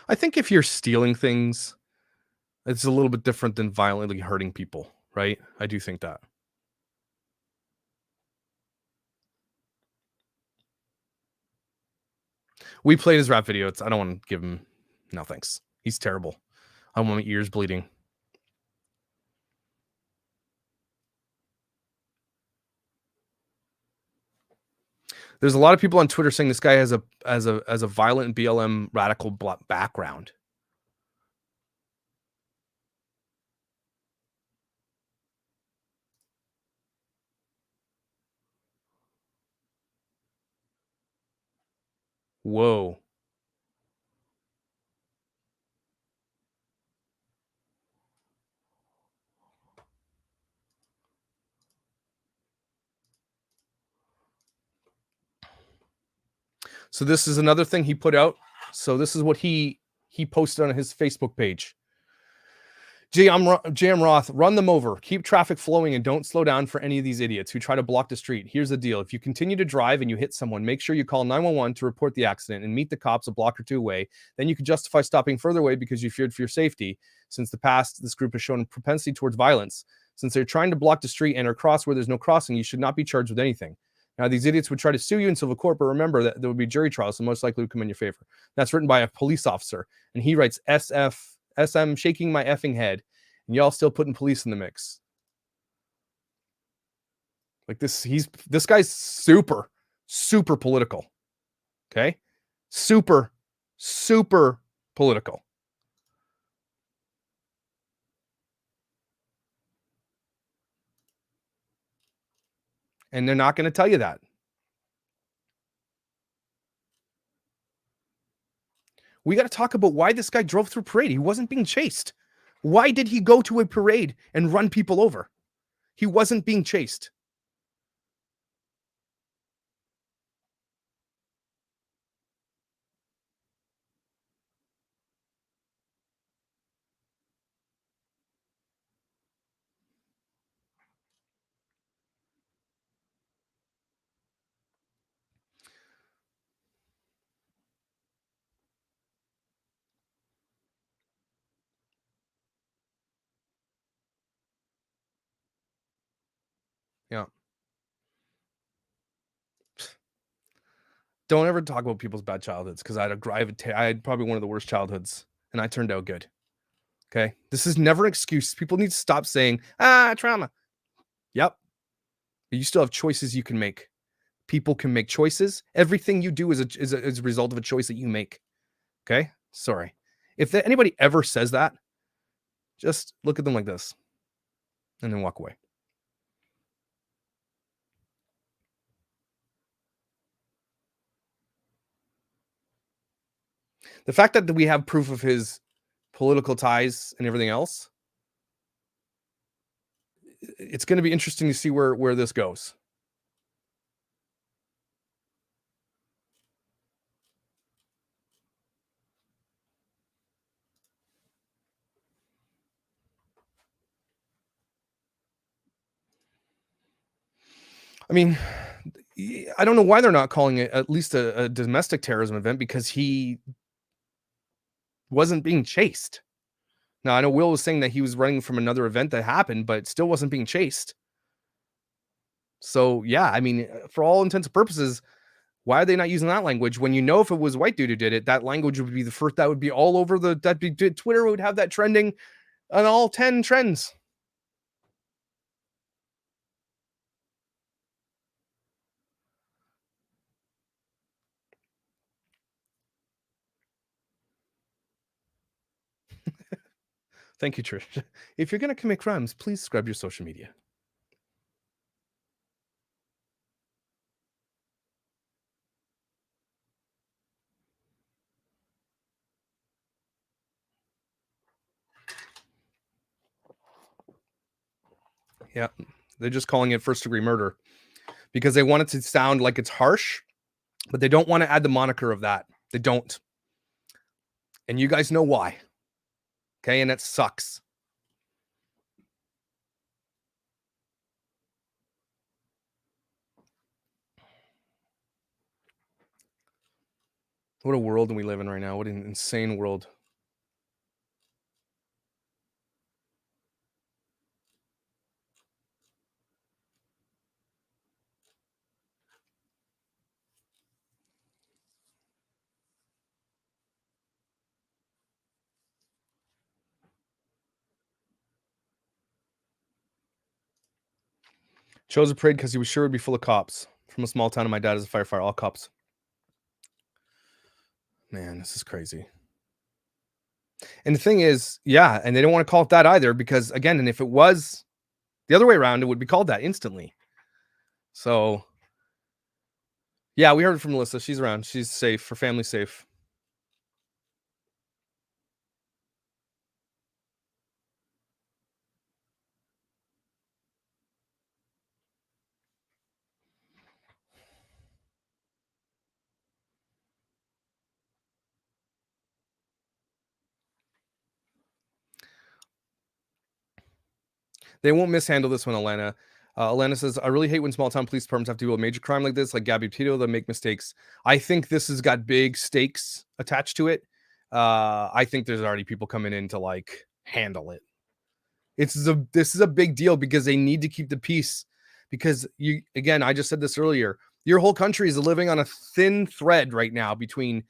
I think if you're stealing things, it's a little bit different than violently hurting people, right? I do think that. We played his rap video. I don't want to give him, no thanks. He's terrible. I don't want my ears bleeding. There's a lot of people on Twitter saying this guy has a violent BLM radical background. Whoa. So this is another thing he put out. So this is what he posted on his Facebook page. JM Roth, run them over. Keep traffic flowing and don't slow down for any of these idiots who try to block the street. Here's the deal. If you continue to drive and you hit someone, make sure you call 911 to report the accident and meet the cops a block or 2 away. Then you can justify stopping further away because you feared for your safety. Since the past, this group has shown propensity towards violence. Since they're trying to block the street and are cross where there's no crossing, you should not be charged with anything. Now, these idiots would try to sue you in civil court, but remember that there would be jury trials, so most likely would come in your favor. That's written by a police officer. And he writes, SM shaking my effing head. And y'all still putting police in the mix. Like this guy's super political. Okay? Super super political. And they're not going to tell you that. We got to talk about why this guy drove through parade. He wasn't being chased. Why did he go to a parade and run people over? He wasn't being chased. Yeah. Don't ever talk about people's bad childhoods, because I had probably one of the worst childhoods, and I turned out good. Okay? This is never an excuse. People need to stop saying, trauma. Yep. But you still have choices you can make. People can make choices. Everything you do is a result of a choice that you make. Okay? Sorry. If anybody ever says that, just look at them like this and then walk away. The fact that we have proof of his political ties and everything else, it's going to be interesting to see where this goes. I mean, I don't know why they're not calling it at least a domestic terrorism event, because he wasn't being chased. Now, I know Will was saying that he was running from another event that happened, but still wasn't being chased. So, yeah, I mean, for all intents and purposes, why are they not using that language when you know if it was a white dude who did it, that language would be the first, that would be all over Twitter would have that trending on all 10 trends. Thank you, Trish. If you're going to commit crimes, please scrub your social media. Yeah, they're just calling it first-degree murder because they want it to sound like it's harsh, but they don't want to add the moniker of that. They don't. And you guys know why. Okay, and it sucks. What a world we live in right now. What an insane world. Chose a parade because he was sure it would be full of cops. From a small town, and my dad is a firefighter. All cops. Man, this is crazy. And the thing is, yeah, and they don't want to call it that either, because again, and if it was the other way around, it would be called that instantly. So, yeah, we heard from Melissa. She's around. She's safe. Her family's safe. They won't mishandle this one, Alana. Alana says, I really hate when small town police departments have to deal with major crime like this, like Gabby Petito, that make mistakes. I think this has got big stakes attached to it. I think there's already people coming in to like handle it. This is a big deal because they need to keep the peace. Because again, I just said this earlier, your whole country is living on a thin thread right now between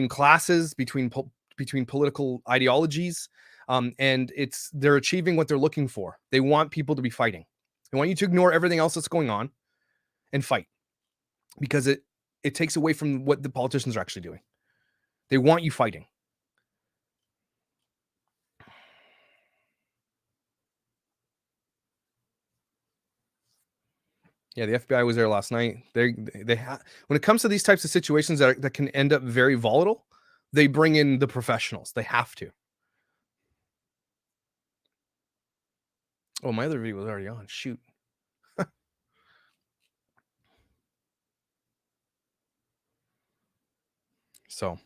classes, between political ideologies. And they're achieving what they're looking for. They want people to be fighting. They want you to ignore everything else that's going on and fight, because it takes away from what the politicians are actually doing. They want you fighting. Yeah, the FBI was there last night. When it comes to these types of situations that can end up very volatile, they bring in the professionals. They have to. Oh, my other video was already on. Shoot. So.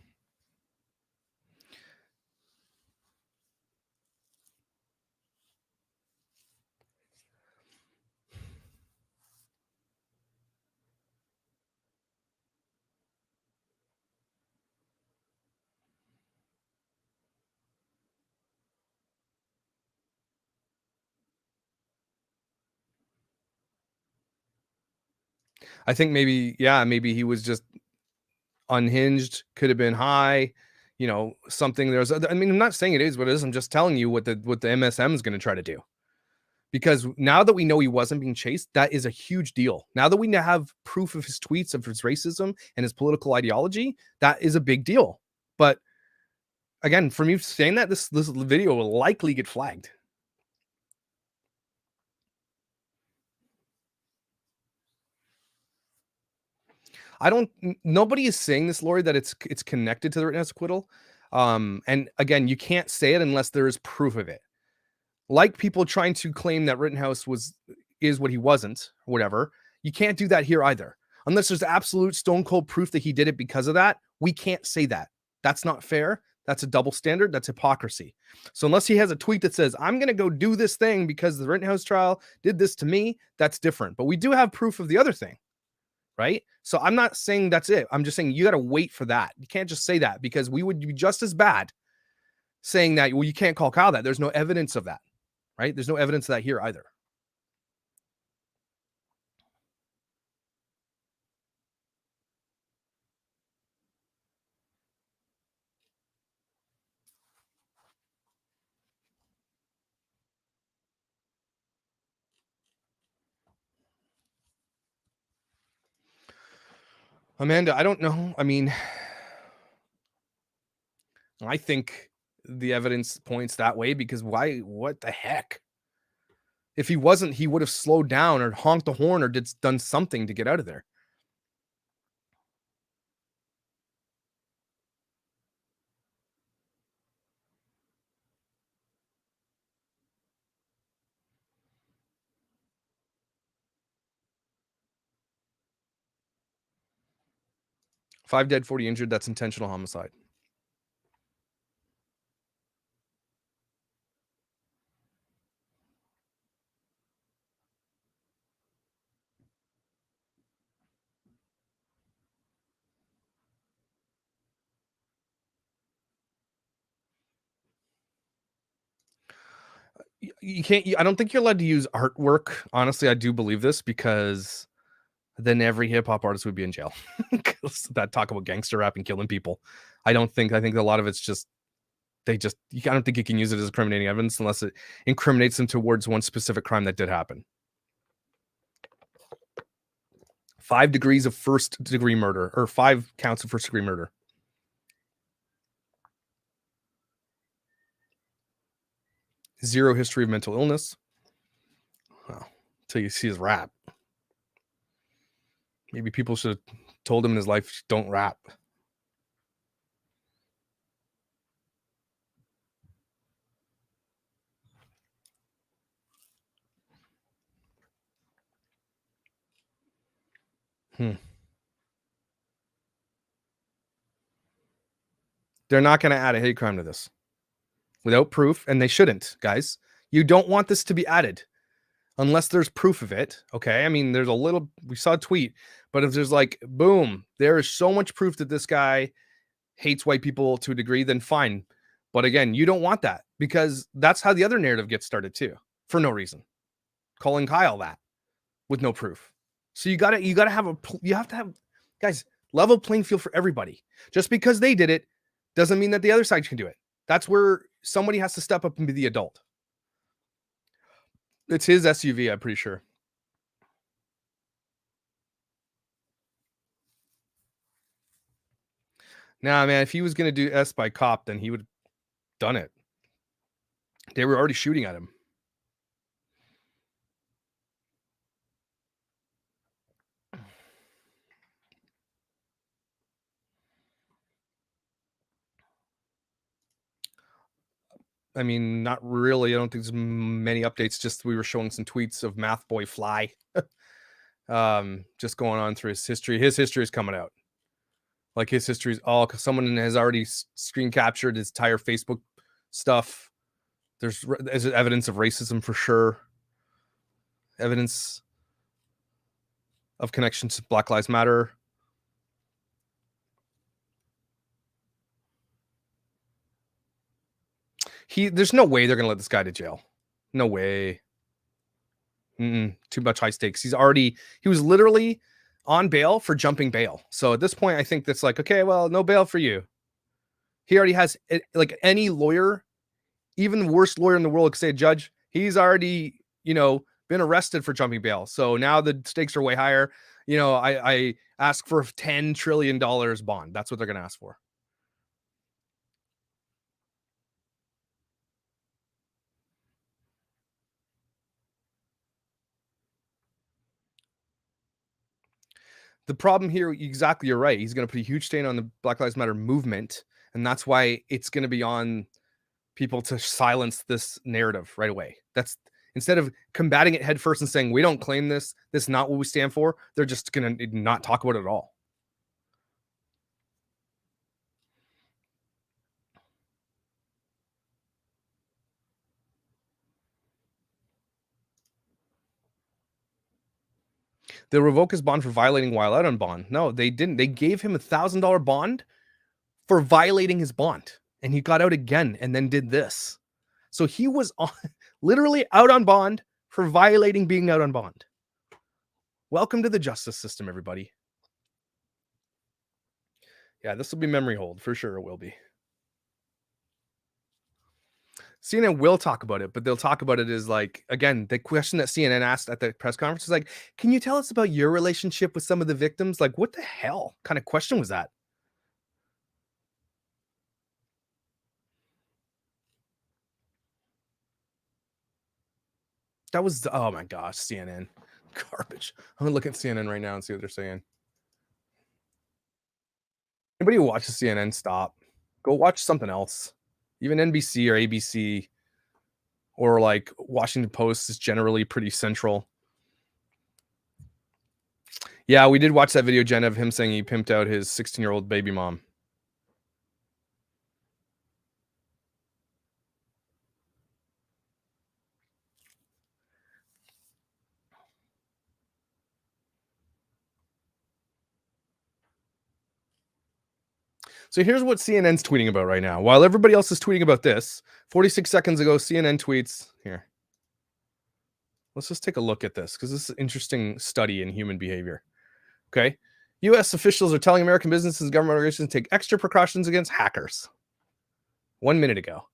I think maybe he was just unhinged, could have been high, something. I mean, I'm not saying it is what it is. I'm just telling you what the MSM is going to try to do. Because now that we know he wasn't being chased, that is a huge deal. Now that we have proof of his tweets, of his racism and his political ideology, that is a big deal. But again, from you saying that, this video will likely get flagged. Nobody is saying this, Lori, that it's connected to the Rittenhouse acquittal. And again, you can't say it unless there is proof of it. Like people trying to claim that Rittenhouse is what he wasn't, or whatever. You can't do that here either. Unless there's absolute stone cold proof that he did it because of that, we can't say that. That's not fair. That's a double standard. That's hypocrisy. So unless he has a tweet that says, I'm going to go do this thing because the Rittenhouse trial did this to me, that's different. But we do have proof of the other thing, right? So I'm not saying that's it. I'm just saying you got to wait for that. You can't just say that, because we would be just as bad saying that, well, you can't call Kyle that. There's no evidence of that, right? There's no evidence of that here either. Amanda, I don't know. I mean, I think the evidence points that way, because why? What the heck? If he wasn't, he would have slowed down or honked the horn or done something to get out of there. Five dead, 40 injured. That's intentional homicide. You can't. I don't think you're allowed to use artwork. Honestly, I do believe this, because then every hip hop artist would be in jail. That talk about gangster rap and killing people. I think a lot of it's just, I don't think you can use it as incriminating evidence unless it incriminates them towards one specific crime that did happen. 5 degrees of first degree murder, or 5 counts of first degree murder. Zero history of mental illness. Well, until you see his rap. Maybe people should have told him in his life, don't rap. They're not going to add a hate crime to this without proof, and they shouldn't, guys. You don't want this to be added unless there's proof of it. Okay. I mean, we saw a tweet, but if there's like, boom, there is so much proof that this guy hates white people to a degree, then fine. But again, you don't want that, because that's how the other narrative gets started too, for no reason. Calling Kyle that with no proof. So you have to have, guys, level playing field for everybody. Just because they did it doesn't mean that the other side can do it. That's where somebody has to step up and be the adult. It's his SUV, I'm pretty sure. Nah, man, if he was going to do S by cop, then he would have done it. They were already shooting at him. I mean, not really. I don't think there's many updates. Just we were showing some tweets of Math Boy Fly. Just going on through his history. His history is coming out. Like his history is all, because someone has already screen captured his entire Facebook stuff. There's evidence of racism for sure. Evidence of connections to Black Lives Matter. There's no way they're gonna let this guy to jail. No way. Too much high stakes. He was literally on bail for jumping bail. So at this point, I think that's like, okay, well, no bail for you. He already has, like any lawyer, even the worst lawyer in the world could say, judge, he's already, been arrested for jumping bail. So now the stakes are way higher. I ask for $10 trillion bond. That's what they're going to ask for. The problem here, exactly, you're right. He's going to put a huge stain on the Black Lives Matter movement. And that's why it's going to be on people to silence this narrative right away. That's instead of combating it head first and saying, we don't claim this is not what we stand for. They're just going to not talk about it at all. They'll revoke his bond for violating while out on bond. No, they didn't. They gave him $1,000 bond for violating his bond. And he got out again and then did this. So he was literally out on bond for violating being out on bond. Welcome to the justice system, everybody. Yeah, this will be memory hold. For sure it will be. CNN will talk about it, but they'll talk about it as like, again, the question that CNN asked at the press conference is like, can you tell us about your relationship with some of the victims? Like, what the hell kind of question was that? That was, oh my gosh, CNN. Garbage. I'm gonna look at CNN right now and see what they're saying. Anybody who watches CNN, stop. Go watch something else. Even NBC or ABC or like Washington Post is generally pretty central. Yeah, we did watch that video, Jen, of him saying he pimped out his 16-year-old baby mom. So here's what CNN's tweeting about right now. While everybody else is tweeting about this, 46 seconds ago, CNN tweets here. Let's just take a look at this because this is an interesting study in human behavior. Okay. U.S. officials are telling American businesses and government organizations to take extra precautions against hackers. 1 minute ago.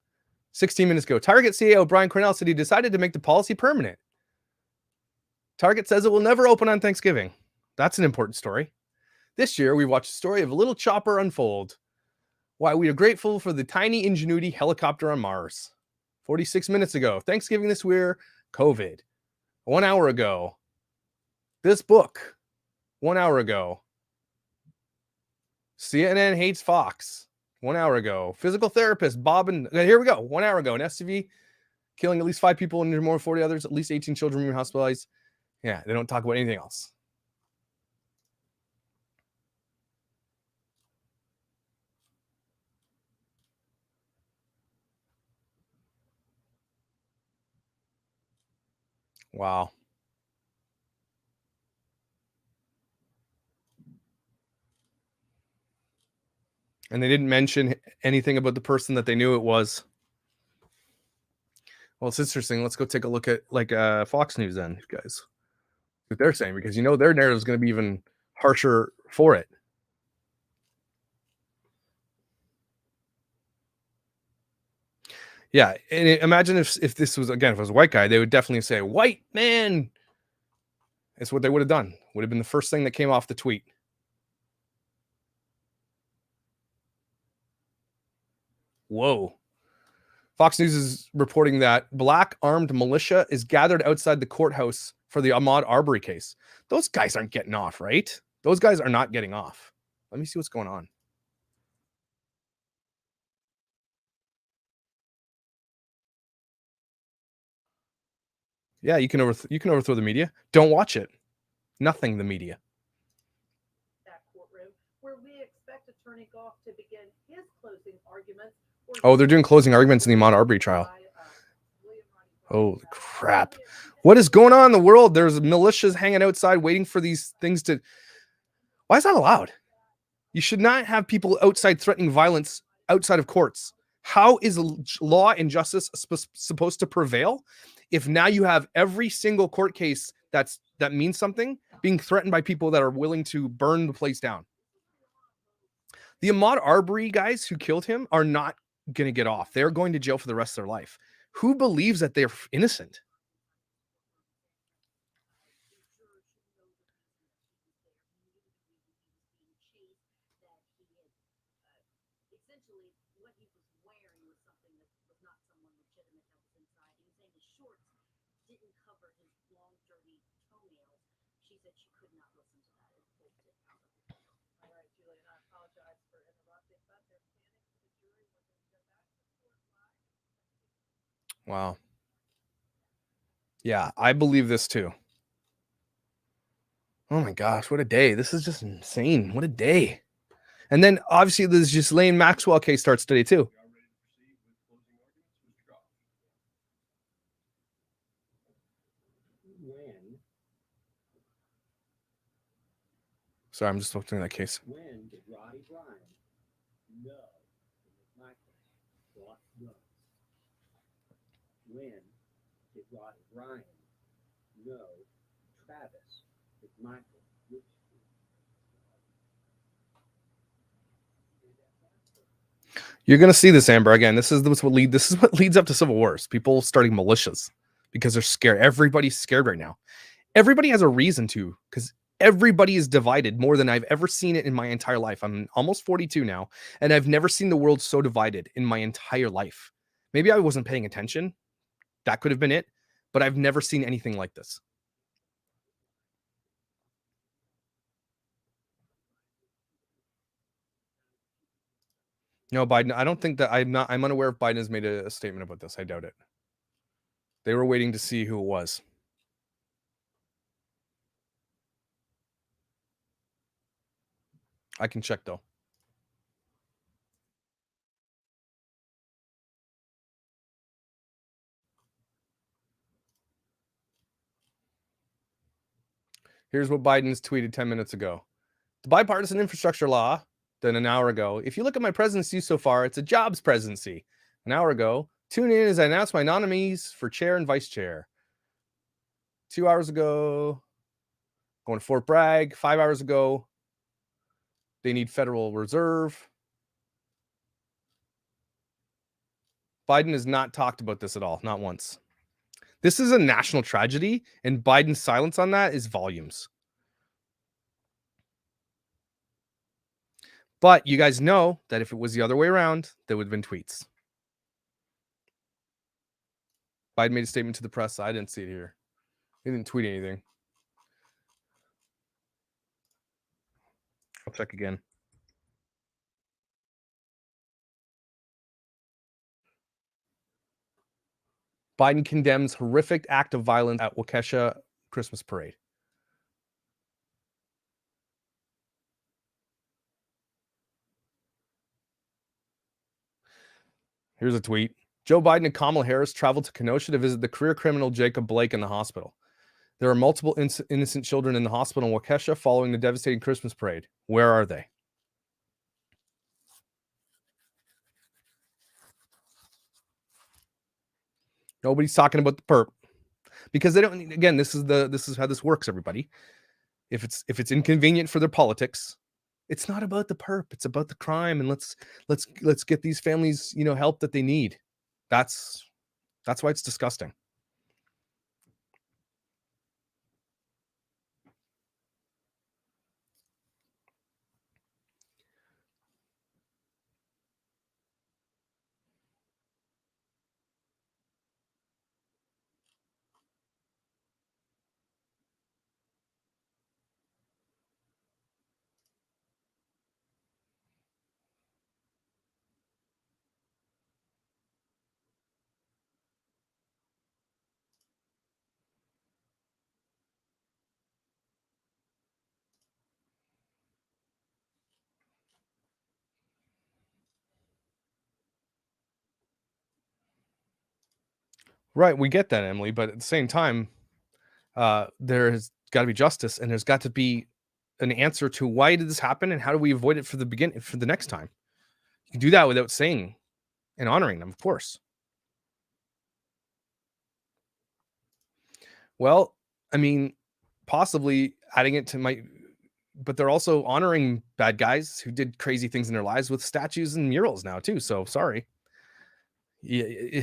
16 minutes ago, Target CEO Brian Cornell said he decided to make the policy permanent. Target says it will never open on Thanksgiving. That's an important story. This year, we watched the story of a little chopper unfold. Why we are grateful for the tiny Ingenuity helicopter on Mars. 46 minutes ago, Thanksgiving this year, COVID. 1 hour ago, this book. 1 hour ago, CNN hates Fox. 1 hour ago, physical therapist Bob and here we go. 1 hour ago, an SUV killing at least 5 people and more than 40 others. At least 18 children were hospitalized. Yeah, they don't talk about anything else. Wow. And they didn't mention anything about the person that they knew it was. Well, it's interesting. Let's go take a look at like Fox News then, guys. What they're saying, because their narrative is going to be even harsher for it. Yeah, and imagine if this was, again, if it was a white guy, they would definitely say, white man. It's what they would have done. Would have been the first thing that came off the tweet. Whoa. Fox News is reporting that black armed militia is gathered outside the courthouse for the Ahmaud Arbery case. Those guys aren't getting off, right? Those guys are not getting off. Let me see what's going on. Yeah, you can overthrow the media. Don't watch it. Nothing the media. That courtroom where we expect Attorney Goff to begin his closing arguments. Oh, they're doing closing arguments in the Ahmaud Arbery trial. Holy crap. What is going on in the world? There's militias hanging outside waiting for these things to... Why is that allowed? You should not have people outside threatening violence outside of courts. How is law and justice supposed to prevail if now you have every single court case that means something being threatened by people that are willing to burn the place down? The Ahmaud Arbery guys who killed him are not going to get off. They're going to jail for the rest of their life. Who believes that they're innocent? Wow. Yeah, I believe this too. Oh my gosh, what a day. This is just insane. What a day. And then obviously this Ghislaine Maxwell case starts today too. Sorry, I'm just looking at that case. When did Roddy Bryan know Michael bought guns? When did Roddy Bryan know Travis that Michael which You're going to see this, Amber, again. This is what leads up to civil wars. People starting militias because they're scared. Everybody's scared right now. Everybody has a reason to, because everybody is divided more than I've ever seen it in my entire life. I'm almost 42 now, and I've never seen the world so divided in my entire life. Maybe I wasn't paying attention. That could have been it, but I've never seen anything like this. No, Biden, I don't think that I'm unaware if Biden has made a statement about this. I doubt it. They were waiting to see who it was. I can check though. Here's what Biden's tweeted 10 minutes ago. The bipartisan infrastructure law, then an hour ago. If you look at my presidency so far, it's a jobs presidency. An hour ago, tune in as I announce my nominees for chair and vice chair. 2 hours ago, going to Fort Bragg. 5 hours ago, they need Federal Reserve. Biden has not talked about this at all, not once. This is a national tragedy, and Biden's silence on that is volumes. But you guys know that if it was the other way around, there would have been tweets. Biden made a statement to the press. I didn't see it here. He didn't tweet anything. I'll check again. Biden condemns horrific act of violence at Waukesha Christmas parade. Here's a tweet. Joe Biden and Kamala Harris traveled to Kenosha to visit the career criminal Jacob Blake in the hospital. There are multiple innocent children in the hospital in Waukesha following the devastating Christmas parade. Where are they? Nobody's talking about the perp because they don't. Again, this is how this works, everybody. If it's inconvenient for their politics, it's not about the perp. It's about the crime, and let's get these families, help that they need. That's why it's disgusting. Right, we get that, Emily, but at the same time, there's got to be justice, and there's got to be an answer to why did this happen, and how do we avoid it for the next time. You can do that without saying and honoring them, of course. Well, I mean, possibly adding it to but they're also honoring bad guys who did crazy things in their lives with statues and murals now too. So sorry. Yeah,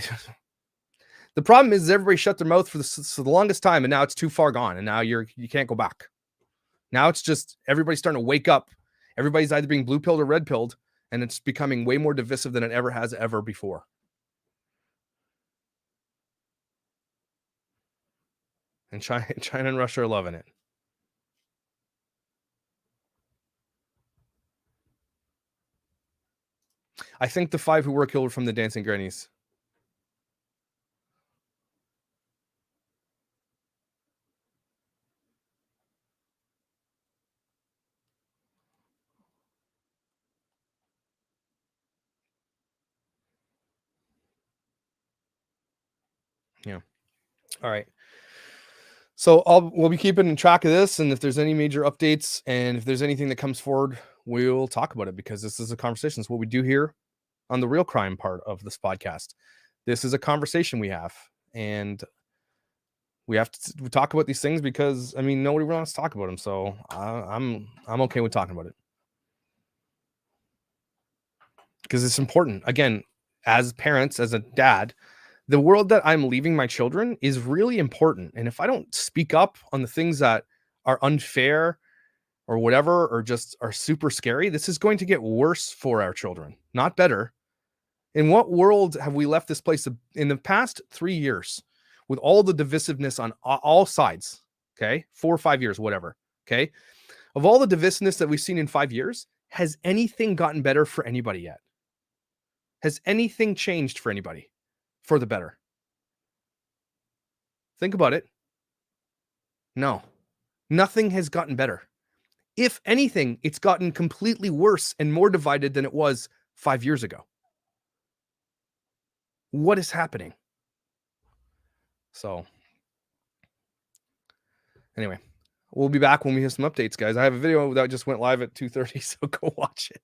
the problem is everybody shut their mouth for the longest time, and now it's too far gone, and now you can't go back. Now it's just everybody's starting to wake up. Everybody's either being blue pilled or red pilled, and it's becoming way more divisive than it ever has before. And China and Russia are loving it. I think the 5 who were killed were from the Dancing Grannies. Yeah. All right. So we'll be keeping track of this, and if there's any major updates and if there's anything that comes forward, we'll talk about it, because this is a conversation. It's what we do here on the real crime part of this podcast. This is a conversation we have, and we have to talk about these things because, I mean, nobody wants to talk about them. So I'm okay with talking about it because it's important. Again, as parents, as a dad, the world that I'm leaving my children is really important. And if I don't speak up on the things that are unfair or whatever, or just are super scary, this is going to get worse for our children, not better. In what world have we left this place in the past 3 years with all the divisiveness on all sides? Okay. 4 or 5 years, whatever. Okay. Of all the divisiveness that we've seen in 5 years, has anything gotten better for anybody yet? Has anything changed for anybody for the better? Think about it. No, nothing has gotten better. If anything, it's gotten completely worse and more divided than it was 5 years ago. What is happening? So anyway, we'll be back when we have some updates, guys. I have a video that just went live at 2:30, so go watch it.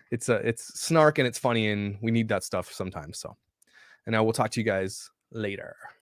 It's snark and it's funny, and we need that stuff sometimes. So, and I will talk to you guys later.